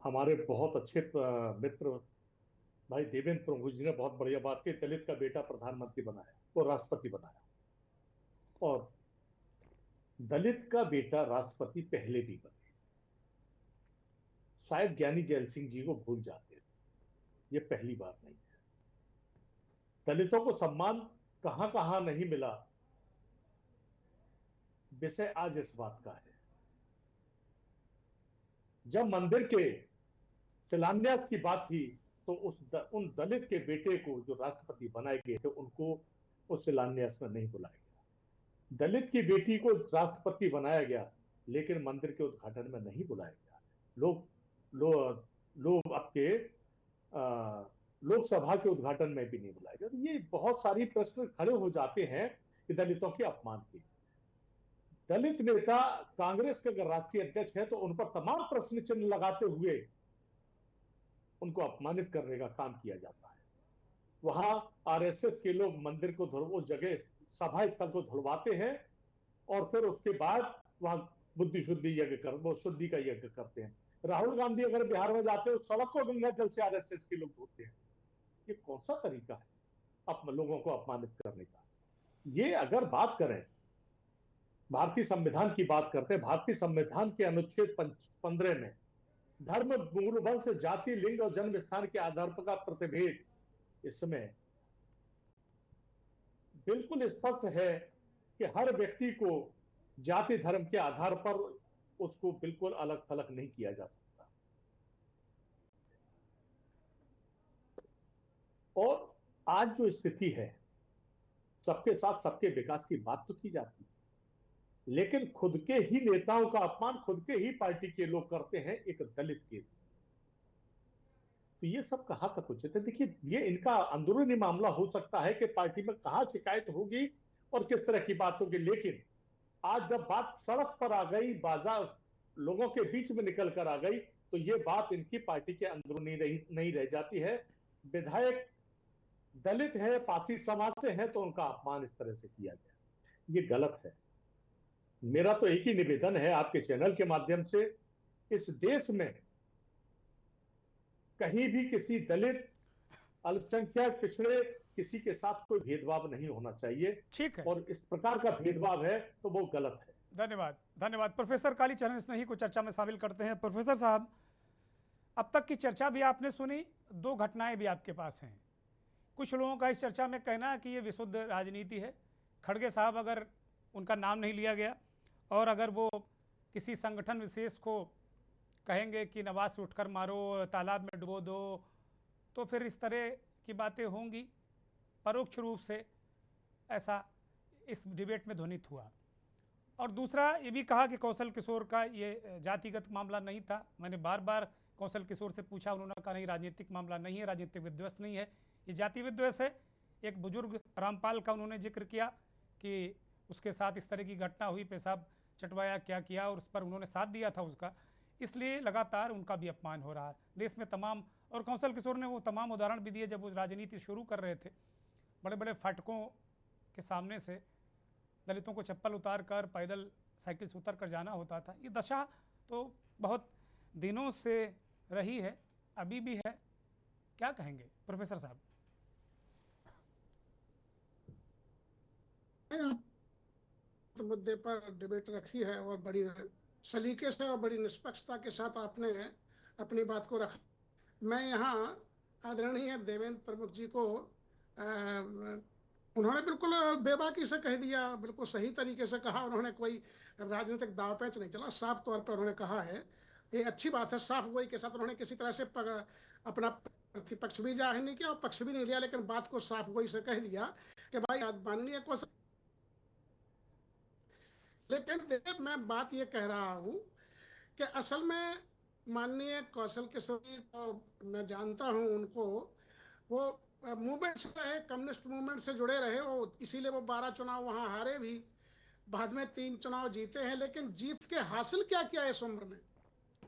हमारे बहुत अच्छे मित्र भाई देवेंद्र प्रभु जी ने बहुत बढ़िया बात की, दलित का बेटा प्रधानमंत्री बनाया और राष्ट्रपति बनाया, और दलित का बेटा राष्ट्रपति पहले भी बने। शायद ज्ञानी जैल सिंह जी को भूल जाते हैं, ये पहली बार नहीं है। दलितों को सम्मान कहां कहां नहीं मिला, विषय आज इस बात का है। जब मंदिर के शिलान्यास की बात थी तो उन दलित के बेटे को जो राष्ट्रपति बनाए गए थे उनको उस शिलान्यास में नहीं बुलाया गया। दलित की बेटी को राष्ट्रपति बनाया गया लेकिन मंदिर के उद्घाटन में नहीं बुलाया गया। लोग आपके लोकसभा के उद्घाटन में भी नहीं बुलाया गया। तो ये बहुत सारी प्रश्न खड़े हो जाते हैं कि दलितों के अपमान के। दलित नेता कांग्रेस के अगर राष्ट्रीय अध्यक्ष है तो उन पर तमाम प्रश्न चिन्ह लगाते हुए उनको अपमानित करने का काम किया जाता है। वहां आरएसएस के लोग मंदिर को वो जगह सभा स्थल को धुलवाते हैं और फिर उसके बाद वहां बुद्धि शुद्धि यज्ञ कर वो शुद्धि का यज्ञ करते हैं। राहुल गांधी अगर बिहार में जाते हैं तो सड़क को गंगा जल से आरएसएस के लोग धोते हैं। ये कौन सा तरीका है लोगों को अपमानित करने का? ये अगर बात करें, भारतीय संविधान की बात करते हैं, भारतीय संविधान के अनुच्छेद 15 में धर्म, मूल वंश, जाति, लिंग और जन्म स्थान के आधार पर का प्रतिभेद, इसमें बिल्कुल स्पष्ट है कि हर व्यक्ति को जाति धर्म के आधार पर उसको बिल्कुल अलग थलग नहीं किया जा सकता। और आज जो स्थिति है, सबके साथ सबके विकास की बात तो की जाती है, लेकिन खुद के ही नेताओं का अपमान खुद के ही पार्टी के लोग करते हैं एक दलित के। तो ये सब कहां तक उचित है? देखिए, ये इनका अंदरूनी मामला हो सकता है कि पार्टी में कहां शिकायत होगी और किस तरह की बात होगी, लेकिन आज जब बात सड़क पर आ गई, बाजार लोगों के बीच में निकल कर आ गई, तो ये बात इनकी पार्टी के अंदरूनी नहीं रह जाती है। विधायक दलित है, पासी समाज से है, तो उनका अपमान इस तरह से किया गया, ये गलत है। मेरा तो एक ही निवेदन है आपके चैनल के माध्यम से, इस देश में कहीं भी किसी दलित, अल्पसंख्यक, पिछड़े किसी के साथ कोई भेदभाव नहीं होना चाहिए। ठीक है, और इस प्रकार का भेदभाव है तो वो गलत है। धन्यवाद, धन्यवाद। प्रोफेसर कालीचरण स्नेही को चर्चा में शामिल करते हैं। प्रोफेसर साहब, अब तक की चर्चा भी आपने सुनी, दो घटनाएं भी आपके पास हैं। कुछ लोगों का इस चर्चा में कहना है कि ये विशुद्ध राजनीति है। खड़गे साहब, अगर उनका नाम नहीं लिया गया और अगर वो किसी संगठन विशेष को कहेंगे कि नवाज से उठकर मारो, तालाब में डुबो दो, तो फिर इस तरह की बातें होंगी। परोक्ष रूप से ऐसा इस डिबेट में ध्वनित हुआ। और दूसरा ये भी कहा कि कौशल किशोर का ये जातिगत मामला नहीं था। मैंने बार बार कौशल किशोर से पूछा, उन्होंने कहा नहीं, राजनीतिक मामला नहीं है, राजनीतिक विद्वेष नहीं है, ये जाति विद्वेष है। एक बुजुर्ग रामपाल का उन्होंने जिक्र किया कि उसके साथ इस तरह की घटना हुई, पेशाब चटवाया, क्या किया, और उस पर उन्होंने साथ दिया था उसका, इसलिए लगातार उनका भी अपमान हो रहा है देश में तमाम। और कौशल किशोर ने वो तमाम उदाहरण भी दिए जब वो राजनीति शुरू कर रहे थे, बड़े बड़े फाटकों के सामने से दलितों को चप्पल उतार कर, पैदल साइकिल से उतर कर जाना होता था। ये दशा तो बहुत दिनों से रही है, अभी भी है। क्या कहेंगे प्रोफेसर साहब? मुद्दे पर डिबेट रखी है और बड़ी सलीके से और बड़ी निष्पक्षता के साथ आपने अपनी बात को रखा। मैं यहाँ आदरणीय देवेंद्र प्रमुख जी को उन्होंने बिल्कुल बेबाकी से कह दिया, बिल्कुल सही तरीके से कहा। उन्होंने कोई राजनीतिक दाव पेच नहीं चला, साफ तौर पर उन्होंने कहा है। ये अच्छी बात है, साफ गोई के साथ उन्होंने किसी तरह से अपना प्रतिपक्ष भी जाहिर नहीं किया और पक्ष भी नहीं लिया, लेकिन बात को साफ गोई से कह दिया कि भाई माननीय को। लेकिन मैं बात ये कह रहा हूँ कि असल में माननीय कौशल किशोर तो मैं जानता हूँ उनको, वो मूवमेंट से रहे, कम्युनिस्ट मूवमेंट से जुड़े रहे, वो इसीलिए वो 12 चुनाव वहाँ हारे भी, बाद में 3 चुनाव जीते हैं। लेकिन जीत के हासिल क्या किया इस उम्र में,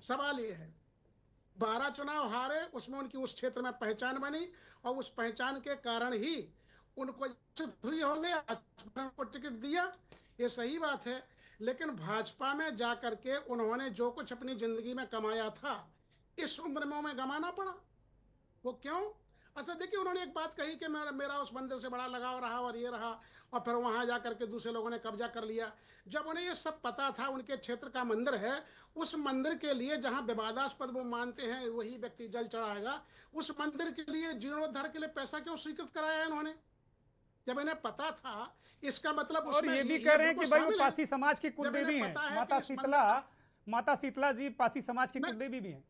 सवाल ये है। 12 चुनाव हारे, उसमें उनकी उस क्षेत्र में पहचान बनी और उस पहचान के कारण ही उनको हुई होंगे, को टिकट दिया, ये सही बात है। लेकिन भाजपा में जा करके उन्होंने जो कुछ अपनी जिंदगी में कमाया था, इस उम्र में उन्हें गंवाना पड़ा। वो क्यों? अच्छा देखिए, उन्होंने एक बात कही कि मेरा उस मंदिर से बड़ा लगाव रहा और ये रहा, और फिर वहां जा करके दूसरे लोगों ने कब्जा कर लिया। जब उन्हें ये सब पता था उनके क्षेत्र का मंदिर है, उस मंदिर के लिए जहां विवादास्पद वो मानते हैं वही व्यक्ति जल चढ़ाएगा, उस मंदिर के लिए जीर्णोद्धार के लिए पैसा क्यों स्वीकृत कराया इन्होंने, जब इन्हें पता था? इसका मतलब और ये भी कह रहे हैं कि भाई वो पासी समाज की कुलदेवी हैं, माता शीतला जी पासी समाज की कुलदेवी भी हैं।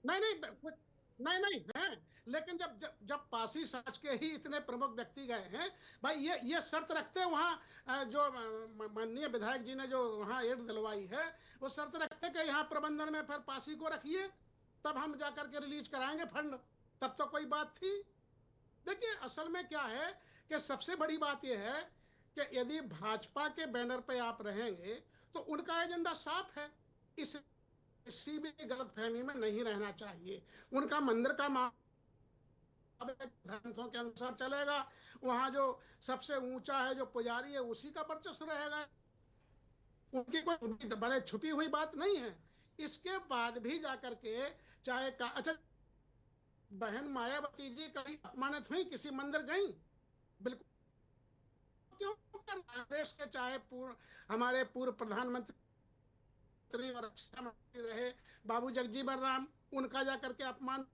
नहीं है, लेकिन जब पासी समाज के ही इतने प्रमुख व्यक्ति गए हैं, भाई ये शर्त रखते हैं वहाँ, जो माननीय विधायक जी ने जो वहाँ एड दिलवाई है, वो शर्त रखते हैं कि यहाँ प्रबंधन में फिर पासी को रखिए, तब हम जाकर के रिलीज कराएंगे फंड, तब तो कोई बात थी। देखिए असल में क्या है कि सबसे बड़ी बात यह है कि यदि भाजपा के बैनर पे आप रहेंगे तो उनका एजेंडा साफ है, किसी भी गलतफहमी में नहीं रहना चाहिए। उनका मंदिर का ग्रंथों के अनुसार चलेगा। वहां जो सबसे ऊंचा है, जो पुजारी है, उसी का वर्चस्व रहेगा। उनकी कोई बड़े छुपी हुई बात नहीं है। इसके बाद भी जाकर के चाहे अच्छा, बहन मायावती जी कहीं अपमानित हुई, किसी मंदिर गई? बिल्कुल क्यों? कांग्रेस के चाहे हमारे पूर्व प्रधानमंत्री और रक्षा मंत्री रहे बाबू जगजीवन राम, उनका जाकर के अपमान,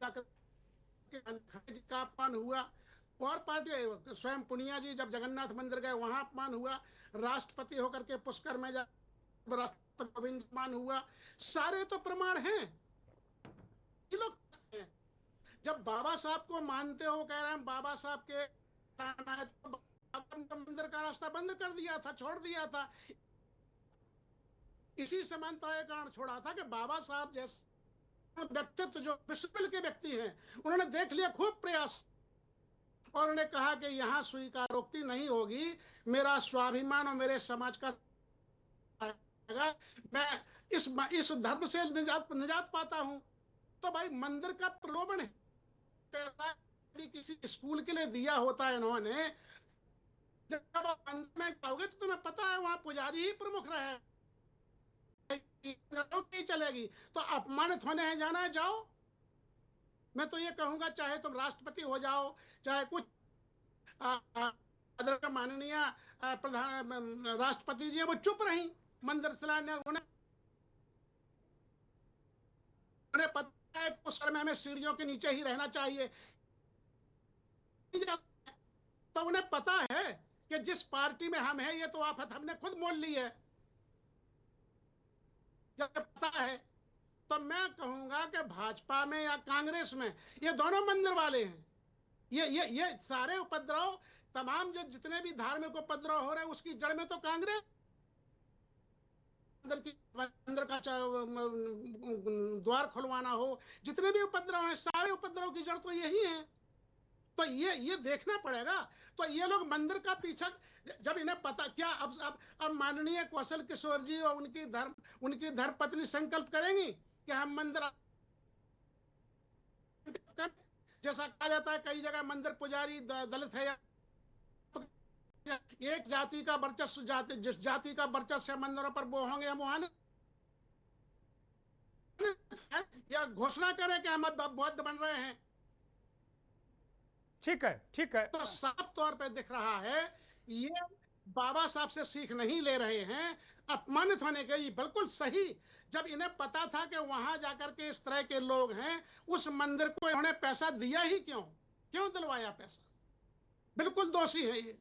जाकर के का अपमान हुआ। और पार्टी स्वयं पुनिया जी जब जगन्नाथ मंदिर गए वहां अपमान हुआ। राष्ट्रपति होकर के पुष्कर में राष्ट्रपति गोविंद अपमान हुआ। सारे तो प्रमाण हैं। ये लोग जब बाबा साहब को मानते हो, कह रहे हैं बाबा साहब के तो मंदिर का रास्ता बंद कर दिया था, छोड़ दिया था। इसी समानता के कारण छोड़ा था कि बाबा साहब जैसे व्यक्तित्व जो विश्व के व्यक्ति हैं, उन्होंने देख लिया खूब प्रयास, और उन्होंने कहा कि यहाँ स्वीकारोक्ति नहीं होगी, मेरा स्वाभिमान और मेरे समाज का, मैं इस धर्म से निजात पाता हूं। तो भाई मंदिर का प्रलोभन है, किसी स्कूल के लिए दिया होता है इन्होंने। जब आप मंदिर में जाओगे तो तुम्हें पता है वहां पुजारी ही प्रमुख रहे, नहीं चलेगी। तो अपमानित होने हैं, जाना है जाओ। मैं तो ये कहूंगा चाहे तुम राष्ट्रपति हो जाओ, चाहे कुछ माननीय प्रधान राष्ट्रपति जी वो चुप रही मंदिर चलाने। उन्हें पता है उस समय हमें सीढ़ियों के नीचे ही रहना चाहिए। तो उन्हें पता है कि जिस पार्टी में हम हैं, ये तो आफत हमने खुद मोल ली है। जब पता है तो मैं कहूंगा कि भाजपा में या कांग्रेस में ये दोनों मंदिर वाले हैं। ये सारे उपद्रव, तमाम जो जितने भी धार्मिक उपद्रव हो रहे हैं, उसकी जड़ में तो कांग्रेस, अंदर का द्वार खुलवाना हो, जितने भी उपद्रव हैं, सारे उपद्रव की जड़ तो यही है। तो ये देखना पड़ेगा। तो ये लोग मंदिर का पीछा, जब इन्हें पता क्या, अब माननीय कौशल किशोर जी और उनकी धर्मपत्नी संकल्प करेंगी कि हम मंदिर, जैसा कहा जाता है कई जगह मंदिर पुजारी दलित है, एक जाति का वर्चस्व, जिस जाति का वर्चस्व मंदिरों पर वो होंगे, हम वहां या घोषणा करें कि हम अब बौद्ध बन रहे हैं। ठीक है, ठीक है। तो साफ तौर पे दिख रहा है ये बाबा साहब से सीख नहीं ले रहे हैं, अपमानित होने के लिए। बिल्कुल सही, जब इन्हें पता था कि वहां जाकर के इस तरह के लोग हैं, उस मंदिर को इन्होंने पैसा दिया ही क्यों दिलवाया पैसा? बिल्कुल दोषी है ये।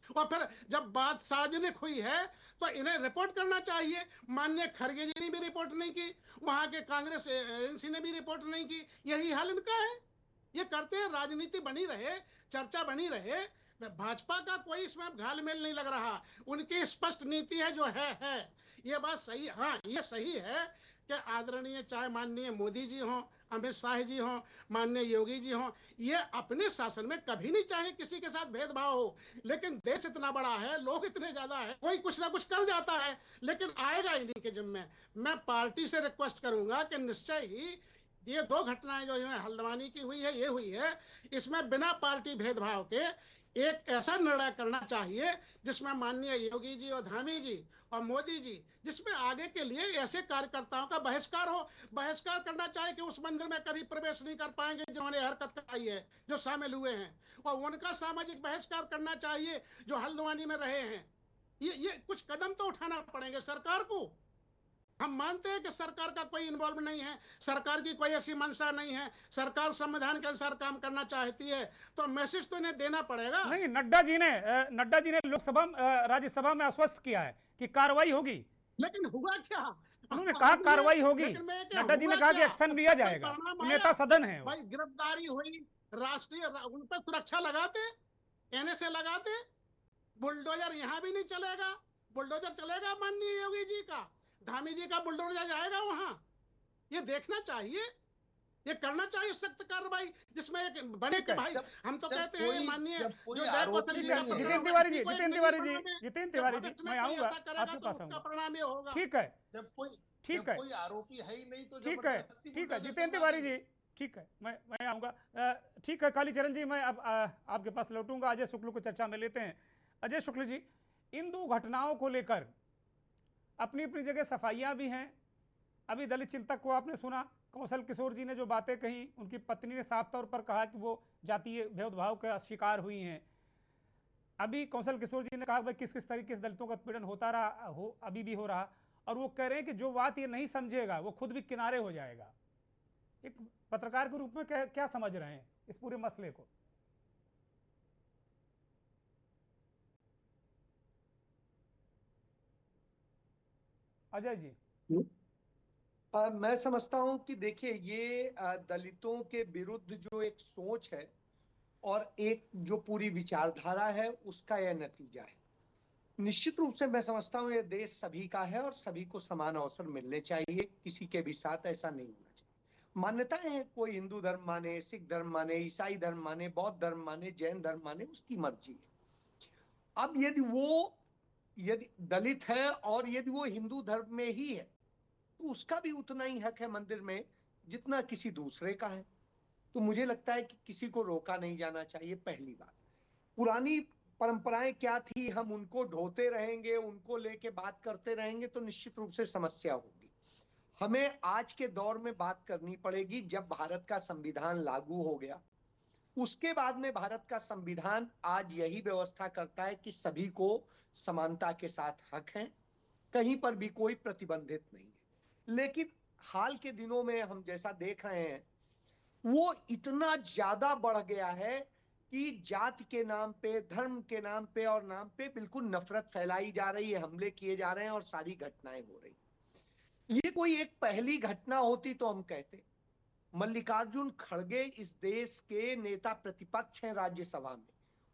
और फिर जब बात सार्वजनिक हुई है तो इन्हें रिपोर्ट करना चाहिए। माननीय खड़गे जी ने भी रिपोर्ट नहीं की, वहां के कांग्रेस एजेंसी ने भी रिपोर्ट नहीं की। यही हाल इनका है। ये करते हैं, राजनीति बनी रहे, चर्चा बनी रहे। भाजपा का कोई इसमें घालमेल नहीं लग रहा। उनकी स्पष्ट नीति है जो है। ये बात सही, हाँ ये सही है कि आदरणीय चाहे माननीय मोदी जी हों, अमित शाह जी हों, माननीय योगी जी हों, ये अपने शासन में कभी नहीं चाहे किसी के साथ भेदभाव हो। लेकिन देश इतना बड़ा है, लोग इतने ज्यादा है, कोई कुछ ना कुछ कर जाता है, लेकिन आएगा इन्हीं के जिम्मे। मैं पार्टी से रिक्वेस्ट करूंगा कि निश्चय ही ये दो घटनाएं जो हल्द्वानी की हुई है, ये हुई है, इसमें बिना पार्टी भेदभाव के एक ऐसा निर्णय करना चाहिए जिसमें माननीय योगी जी और धामी जी और मोदी जी, जिसमें आगे के लिए ऐसे कार्यकर्ताओं का बहिष्कार हो। बहिष्कार करना चाहिए कि उस मंदिर में कभी प्रवेश नहीं कर पाएंगे जिन्होंने हरकत कराई है, जो शामिल हुए हैं, और उनका सामाजिक बहिष्कार करना चाहिए जो हल्द्वानी में रहे हैं। ये कुछ कदम तो उठाना पड़ेंगे सरकार को। हम मानते हैं कि सरकार का कोई इन्वॉल्व नहीं है, सरकार की कोई ऐसी मंशा नहीं है, सरकार संविधान के अनुसार काम करना चाहती है, तो मैसेज तो इन्हें देना पड़ेगा। नहीं, नड्डा जी ने लोकसभा राज्यसभा में आश्वस्त किया है कि कार्रवाई होगी, लेकिन हुआ क्या? उन्होंने कहा कार्रवाई होगी। नड्डा जी ने कहा कि एक्शन लिया जाएगा, नेता सदन है। भाई गिरफ्तारी हुई, राष्ट्रीय उन पर सुरक्षा लगाते, एनएसए लगाते, बुलडोजर यहाँ भी नहीं चलेगा। बुलडोजर चलेगा माननीय योगी जी का, धामी जी का बुलडोजर जाएगा वहां। ये देखना चाहिए, ये करना चाहिए सख्त कार्रवाई, जिसमें एक बने के भाई हम तो कहते हैं माननीय जितेंद्र तिवारी जी मैं आऊंगा आपके पास, आऊंगा। परिणाम ये होगा। ठीक है, जब कोई ठीक है, कोई आरोपी है ही नहीं तो ठीक है, जितेंद्र तिवारी जी ठीक है, मैं आऊँगा। ठीक है कालीचरण जी, मैं अब आपके पास लौटूंगा। अजय शुक्ल को चर्चा में लेते हैं। अजय शुक्ल जी, इन दो घटनाओं को लेकर अपनी अपनी जगह सफाइयाँ भी हैं। अभी दलित चिंतक को आपने सुना, कौशल किशोर जी ने जो बातें कही, उनकी पत्नी ने साफ तौर पर कहा कि वो जातीय भेदभाव का शिकार हुई हैं। अभी कौशल किशोर जी ने कहा भाई किस किस तरीके से दलितों का उत्पीड़न होता रहा हो, अभी भी हो रहा, और वो कह रहे हैं कि जो बात ये नहीं समझेगा वो खुद भी किनारे हो जाएगा। एक पत्रकार के रूप में क्या समझ रहे हैं इस पूरे मसले को? अजय जी। मैं समझता हूं कि देखिए ये दलितों के विरुद्ध जो एक सोच है और एक जो पूरी विचारधारा है उसका यह नतीजा है। निश्चित रूप से मैं समझता हूं ये देश सभी का है और सभी को समान अवसर मिलने चाहिए, किसी के भी साथ ऐसा नहीं होना चाहिए। मान्यताएं हैं, कोई हिंदू धर्म माने, सिख धर्म माने, ईसाई धर्म माने, बौद्ध धर्म माने, जैन धर्म माने, उसकी मर्जी है। अब यदि दलित है और यदि वो हिंदू धर्म में ही है तो उसका भी उतना ही हक है मंदिर में जितना किसी दूसरे का है। तो मुझे लगता है कि किसी को रोका नहीं जाना चाहिए। पहली बात, पुरानी परंपराएं क्या थी, हम उनको ढोते रहेंगे, उनको लेके बात करते रहेंगे तो निश्चित रूप से समस्या होगी। हमें आज के दौर में बात करनी पड़ेगी। जब भारत का संविधान लागू हो गया उसके बाद में भारत का संविधान आज यही व्यवस्था करता है कि सभी को समानता के साथ हक है, कहीं पर भी कोई प्रतिबंधित नहीं है। लेकिन हाल के दिनों में हम जैसा देख रहे हैं वो इतना ज्यादा बढ़ गया है कि जात के नाम पे, धर्म के नाम पे और नाम पे बिल्कुल नफरत फैलाई जा रही है, हमले किए जा रहे हैं और सारी घटनाएं हो रही। ये कोई एक पहली घटना होती तो हम कहते। मल्लिकार्जुन खड़गे इस देश के नेता प्रतिपक्ष हैं, राज्यसभा में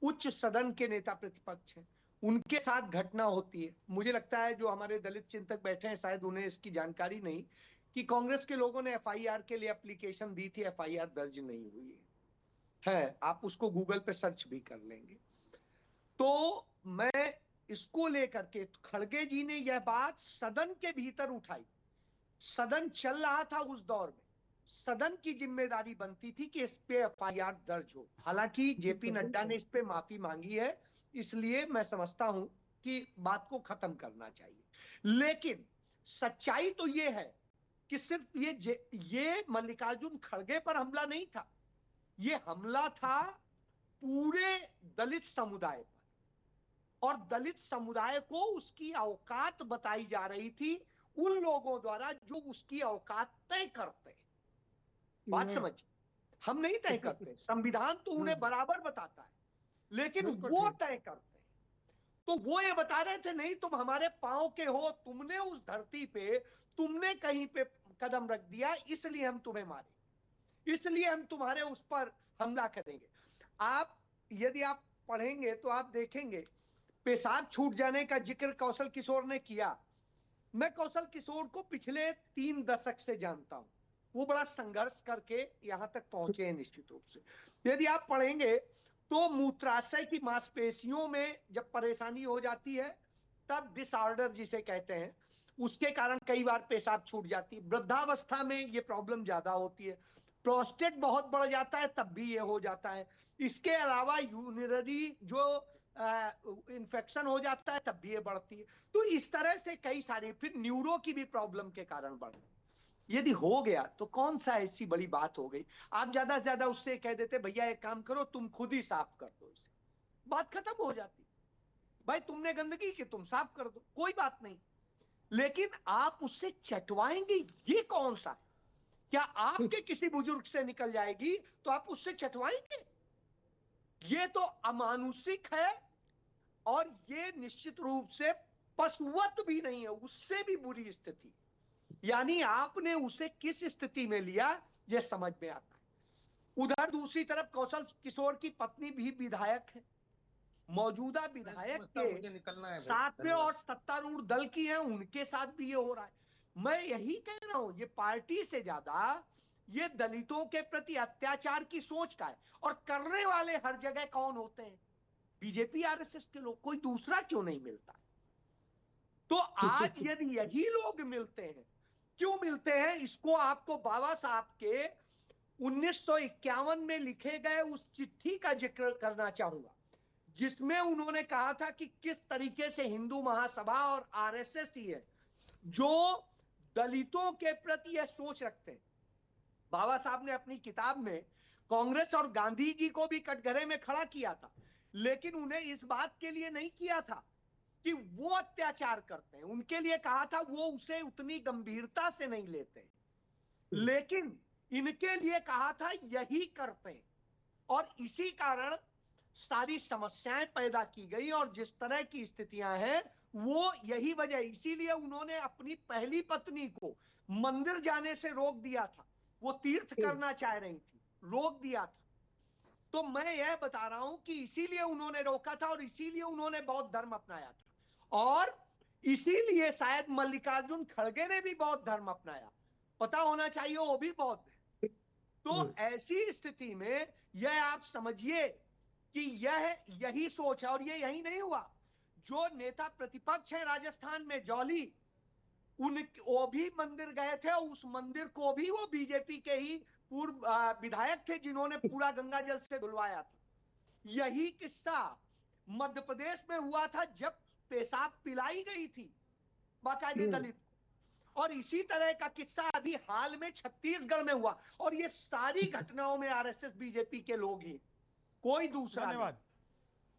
उच्च सदन के नेता प्रतिपक्ष हैं, उनके साथ घटना होती है। मुझे लगता है जो हमारे दलित चिंतक बैठे हैं शायद उन्हें इसकी जानकारी नहीं कि कांग्रेस के लोगों ने एफआईआर के लिए एप्लीकेशन दी थी, एफआईआर दर्ज नहीं हुई है। आप उसको गूगल पे सर्च भी कर लेंगे। तो मैं इसको लेकर के खड़गे जी ने यह बात सदन के भीतर उठाई। सदन चल रहा था उस दौर में, सदन की जिम्मेदारी बनती थी कि इस पे एफआईआर दर्ज हो। हालांकि जेपी नड्डा ने इस पे माफी मांगी है, इसलिए मैं समझता हूं कि बात को खत्म करना चाहिए। लेकिन सच्चाई तो ये है कि सिर्फ ये मल्लिकार्जुन खड़गे पर हमला नहीं था, ये हमला था पूरे दलित समुदाय पर, और दलित समुदाय को उसकी औकात बताई जा रही थी उन लोगों द्वारा जो उसकी औकात तय करते। बात समझिए, हम नहीं तय करते, संविधान तो उन्हें बराबर बताता है, लेकिन वो तय करते हैं। तो वो ये बता रहे थे नहीं तुम हमारे पांव के हो, तुमने उस धरती पे, तुमने कहीं पे कदम रख दिया, इसलिए हम तुम्हें मारेंगे, इसलिए हम तुम्हारे उस पर हमला करेंगे। यदि आप पढ़ेंगे तो आप देखेंगे पेशाब छूट जाने का जिक्र कौशल किशोर ने किया। मैं कौशल किशोर को पिछले 3 दशक से जानता हूं, वो बड़ा संघर्ष करके यहां तक पहुंचे हैं। निश्चित रूप से यदि आप पढ़ेंगे तो मूत्राशय की मांसपेशियों में जब परेशानी हो जाती है तब डिसऑर्डर जिसे कहते हैं, उसके कारण कई बार पेशाब छूट जाती है। वृद्धावस्था में ये प्रॉब्लम ज्यादा होती है। प्रोस्टेट बहुत बढ़ जाता है तब भी ये हो जाता है। इसके अलावा यूरिनरी जो इन्फेक्शन हो जाता है तब भी ये बढ़ती है। तो इस तरह से कई सारे, फिर न्यूरो की भी प्रॉब्लम के कारण बढ़, यदि हो गया तो कौन सा ऐसी बड़ी बात हो गई। आप ज्यादा से ज्यादा उससे कह देते भैया एक काम करो तुम खुद ही साफ कर दो, इसे बात खत्म हो जाती। भाई तुमने गंदगी की, तुम साफ कर दो, कोई बात नहीं। लेकिन आप उससे चटवाएंगे, ये कौन सा है? क्या आपके किसी बुजुर्ग से निकल जाएगी तो आप उससे चटवाएंगे? ये तो अमानुषिक है और ये निश्चित रूप से पशुवत भी नहीं है, उससे भी बुरी स्थिति। यानी आपने उसे किस स्थिति में लिया यह समझ में आता है। उधर दूसरी तरफ कौशल किशोर की पत्नी भी विधायक है, मौजूदा विधायक के 7वें और सत्तारूढ़ दल की है, उनके साथ भी ये हो रहा है। मैं यही कह रहा हूं, ये पार्टी से ज्यादा ये दलितों के प्रति अत्याचार की सोच का है। और करने वाले हर जगह कौन होते हैं? बीजेपी आरएसएस के लोग, कोई दूसरा क्यों नहीं मिलता? तो आज यदि यही लोग मिलते हैं, क्यों मिलते हैं? इसको आपको बाबा साहब के 1951 में लिखे गए उस चिट्ठी का जिक्र करना चाहूंगा, जिसमें उन्होंने कहा था कि किस तरीके से हिंदू महासभा और आरएसएस ही है जो दलितों के प्रति यह सोच रखते हैं। बाबा साहब ने अपनी किताब में कांग्रेस और गांधी जी को भी कटघरे में खड़ा किया था, लेकिन उन्हें इस बात के लिए नहीं किया था कि वो अत्याचार करते हैं, उनके लिए कहा था वो उसे उतनी गंभीरता से नहीं लेते, लेकिन इनके लिए कहा था यही करते हैं। और इसी कारण सारी समस्याएं पैदा की गई और जिस तरह की स्थितियां हैं वो यही वजह, इसीलिए उन्होंने अपनी पहली पत्नी को मंदिर जाने से रोक दिया था, वो तीर्थ करना चाह रही थी, रोक दिया था। तो मैं यह बता रहा हूं कि इसीलिए उन्होंने रोका था और इसीलिए उन्होंने बौद्ध धर्म अपनाया था और इसीलिए शायद मल्लिकार्जुन खड़गे ने भी बौद्ध धर्म अपनाया, पता होना चाहिए वो भी बौद्ध है। तो ऐसी स्थिति में यह आप समझिए कि यही सोच है। और ये यही नहीं हुआ, जो नेता प्रतिपक्ष है राजस्थान में जौली, वो भी मंदिर गए थे, उस मंदिर को भी वो बीजेपी के ही पूर्व विधायक थे जिन्होंने पूरा गंगा जल से धुलवाया था। यही किस्सा मध्य प्रदेश में हुआ था जब पेशाब पिलाई गई थी बाकायदे दलित, और इसी तरह का किस्सा अभी हाल में छत्तीसगढ़ में हुआ। और ये सारी घटनाओं में आरएसएस बीजेपी के लोग ही, कोई दूसरा नहीं।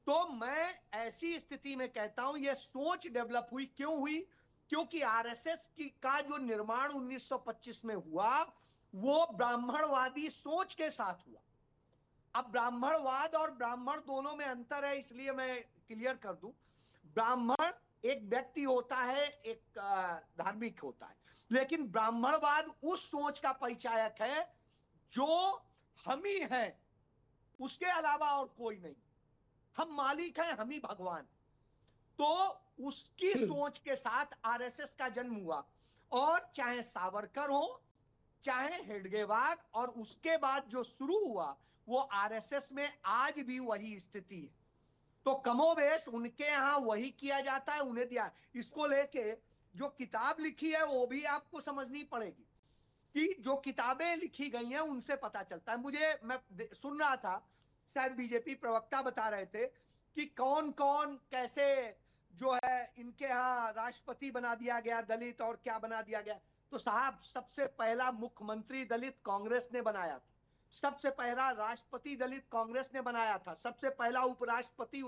तो मैं ऐसी स्थिति में कहता हूं ये सोच डेवलप हुई, क्यों हुई? क्योंकि आरएसएस का जो निर्माण 1925 में हुआ वो ब्राह्मणवादी सोच के साथ हुआ। अब ब्राह्मणवाद और ब्राह्मण दोनों में अंतर है, इसलिए मैं क्लियर कर दूं। ब्राह्मण एक व्यक्ति होता है, एक धार्मिक होता है, लेकिन ब्राह्मणवाद उस सोच का परिचायक है जो हम ही हैं, उसके अलावा और कोई नहीं, हम मालिक हैं, हम ही भगवान। तो उसकी सोच के साथ आरएसएस का जन्म हुआ। और चाहे सावरकर हो चाहे हेडगेवार, और उसके बाद जो शुरू हुआ वो आरएसएस में आज भी वही स्थिति है। तो कमोबेश उनके यहाँ वही किया जाता है, उन्हें दिया। इसको लेके जो किताब लिखी है वो भी आपको समझनी पड़ेगी कि जो किताबें लिखी गई हैं उनसे पता चलता है। मैं सुन रहा था, शायद बीजेपी प्रवक्ता बता रहे थे कि कौन कौन कैसे जो है इनके यहाँ राष्ट्रपति बना दिया गया दलित और क्या बना दिया गया। तो साहब, सबसे पहला मुख्यमंत्री दलित कांग्रेस ने बनाया था, सबसे पहला राष्ट्रपति दलित कांग्रेस ने बनाया था, सबसे पहला उपराष्ट्रपति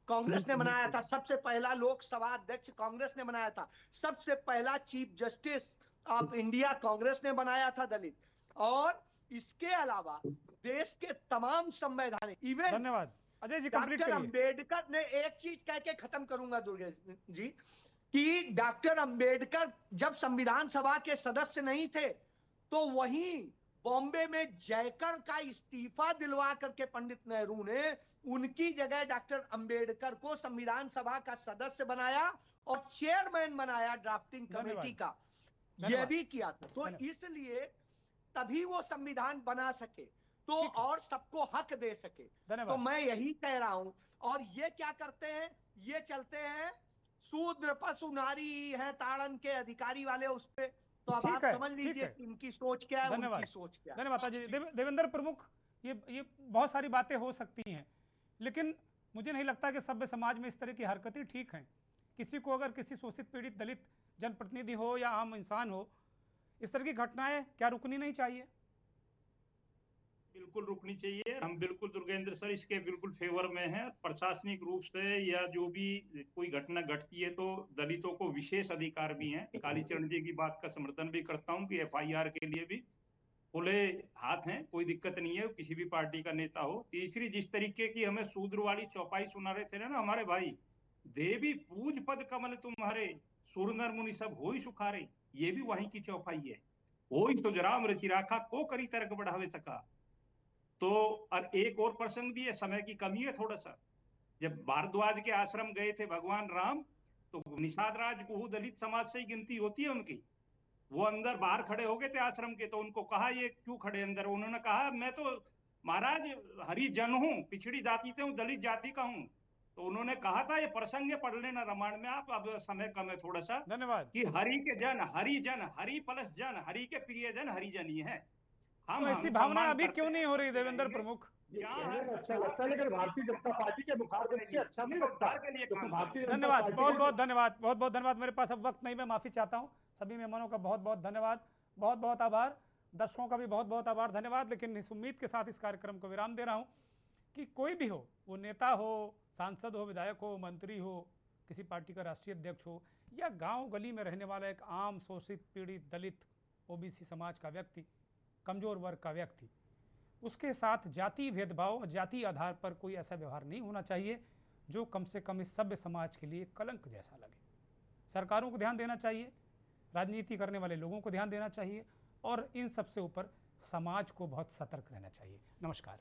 कांग्रेस ने बनाया था, सबसे पहला लोकसभा अध्यक्ष कांग्रेस ने बनाया था, सबसे पहला chief justice of India Congress ने बनाया था दलित। और इसके अलावा देश के तमाम संवैधानिक इवेंट, धन्यवाद अजय जी, कंप्लीट डॉक्टर करिए। अंबेडकर ने एक चीज कह के खत्म करूंगा दुर्गेश जी, कि डॉक्टर अंबेडकर जब संविधान सभा के सदस्य नहीं थे तो वहीं बॉम्बे में जयकर का इस्तीफा दिलवा करके पंडित नेहरू ने उनकी जगह डॉक्टर अंबेडकर को संविधान सभा का सदस्य बनाया और चेयरमैन बनाया ड्राफ्टिंग कमेटी का, यह भी किया था। तो इसलिए तभी वो संविधान बना सके, तो और सबको हक दे सके। तो मैं यही कह रहा हूं। और ये क्या करते हैं, ये चलते हैं शूद्र पशु नारी है ताड़न के अधिकारी वाले उस पे। तो अब आप समझ लीजिए इनकी सोच क्या है, उनकी सोच क्या है। धन्यवाद अजय। देवेंद्र प्रमुख, ये बहुत सारी बातें हो सकती हैं, लेकिन मुझे नहीं लगता कि सभ्य समाज में इस तरह की हरकतें ठीक हैं। किसी को अगर किसी शोषित पीड़ित दलित जनप्रतिनिधि हो या आम इंसान हो, इस तरह की घटनाएं क्या रुकनी नहीं चाहिए? बिल्कुल रुकनी चाहिए। हम बिल्कुल दुर्गेंद्र सर इसके बिल्कुल फेवर में हैं। प्रशासनिक रूप से या जो भी कोई घटना घटती है तो दलितों को विशेष अधिकार भी हैं। कालीचरण जी की बात का समर्थन भी करता हूं कि एफआईआर के लिए भी खुले हाथ हैं, कोई दिक्कत नहीं है, किसी भी पार्टी का नेता हो। तीसरी, जिस तरीके की हमें शूद्र वाली चौपाई सुना रहे थे ना हमारे भाई, देवी पूज पद कमल तुम्हारे सुर नर मुनि सब हो ही सुखारे, ये भी वहीं की चौपाई है। हो ही सुजराम रचि राखा को करी तर्क बढ़ावे सका। तो और एक और प्रसंग भी है, समय की कमी है थोड़ा सा। जब भारद्वाज के आश्रम गए थे भगवान राम, तो निषाद राज गुहू दलित समाज से ही गिनती होती है उनकी, वो अंदर बाहर खड़े हो गए थे आश्रम के। तो उनको कहा ये क्यों खड़े अंदर? उन्होंने कहा मैं तो महाराज हरिजन हूँ, पिछड़ी जाति से हूँ, दलित जाति का हूँ। तो उन्होंने कहा था, ये प्रसंग पढ़ लेना रामायण में आप, अब समय कम है थोड़ा सा। धन्यवाद। कि हरि के जन हरिजन, हरि प्लस जन, हरि के प्रिय जन हरिजन ही है। तो ऐसी भावना अभी क्यों नहीं हो रही देवेंद्र प्रमुख? अच्छा लगता है, लेकिन भारतीय जनता पार्टी के मुखारबिन से अच्छा नहीं लगता। धन्यवाद, बहुत बहुत धन्यवाद, बहुत बहुत धन्यवाद। मेरे पास अब वक्त नहीं, मैं माफी चाहता हूँ। सभी मेहमानों का बहुत बहुत धन्यवाद, बहुत बहुत आभार। दर्शकों का भी बहुत बहुत आभार, धन्यवाद। लेकिन इस उम्मीद के साथ इस कार्यक्रम को विराम दे रहा हूँ कि कोई भी हो, वो नेता हो, सांसद हो, विधायक हो, मंत्री हो, किसी पार्टी का राष्ट्रीय अध्यक्ष हो, या गांव गली में रहने वाला एक आम शोषित पीड़ित दलित ओबीसी समाज का व्यक्ति, कमजोर वर्ग का व्यक्ति, उसके साथ जाति भेदभाव और जाति आधार पर कोई ऐसा व्यवहार नहीं होना चाहिए जो कम से कम इस सभ्य समाज के लिए कलंक जैसा लगे। सरकारों को ध्यान देना चाहिए, राजनीति करने वाले लोगों को ध्यान देना चाहिए, और इन सबसे ऊपर समाज को बहुत सतर्क रहना चाहिए। नमस्कार।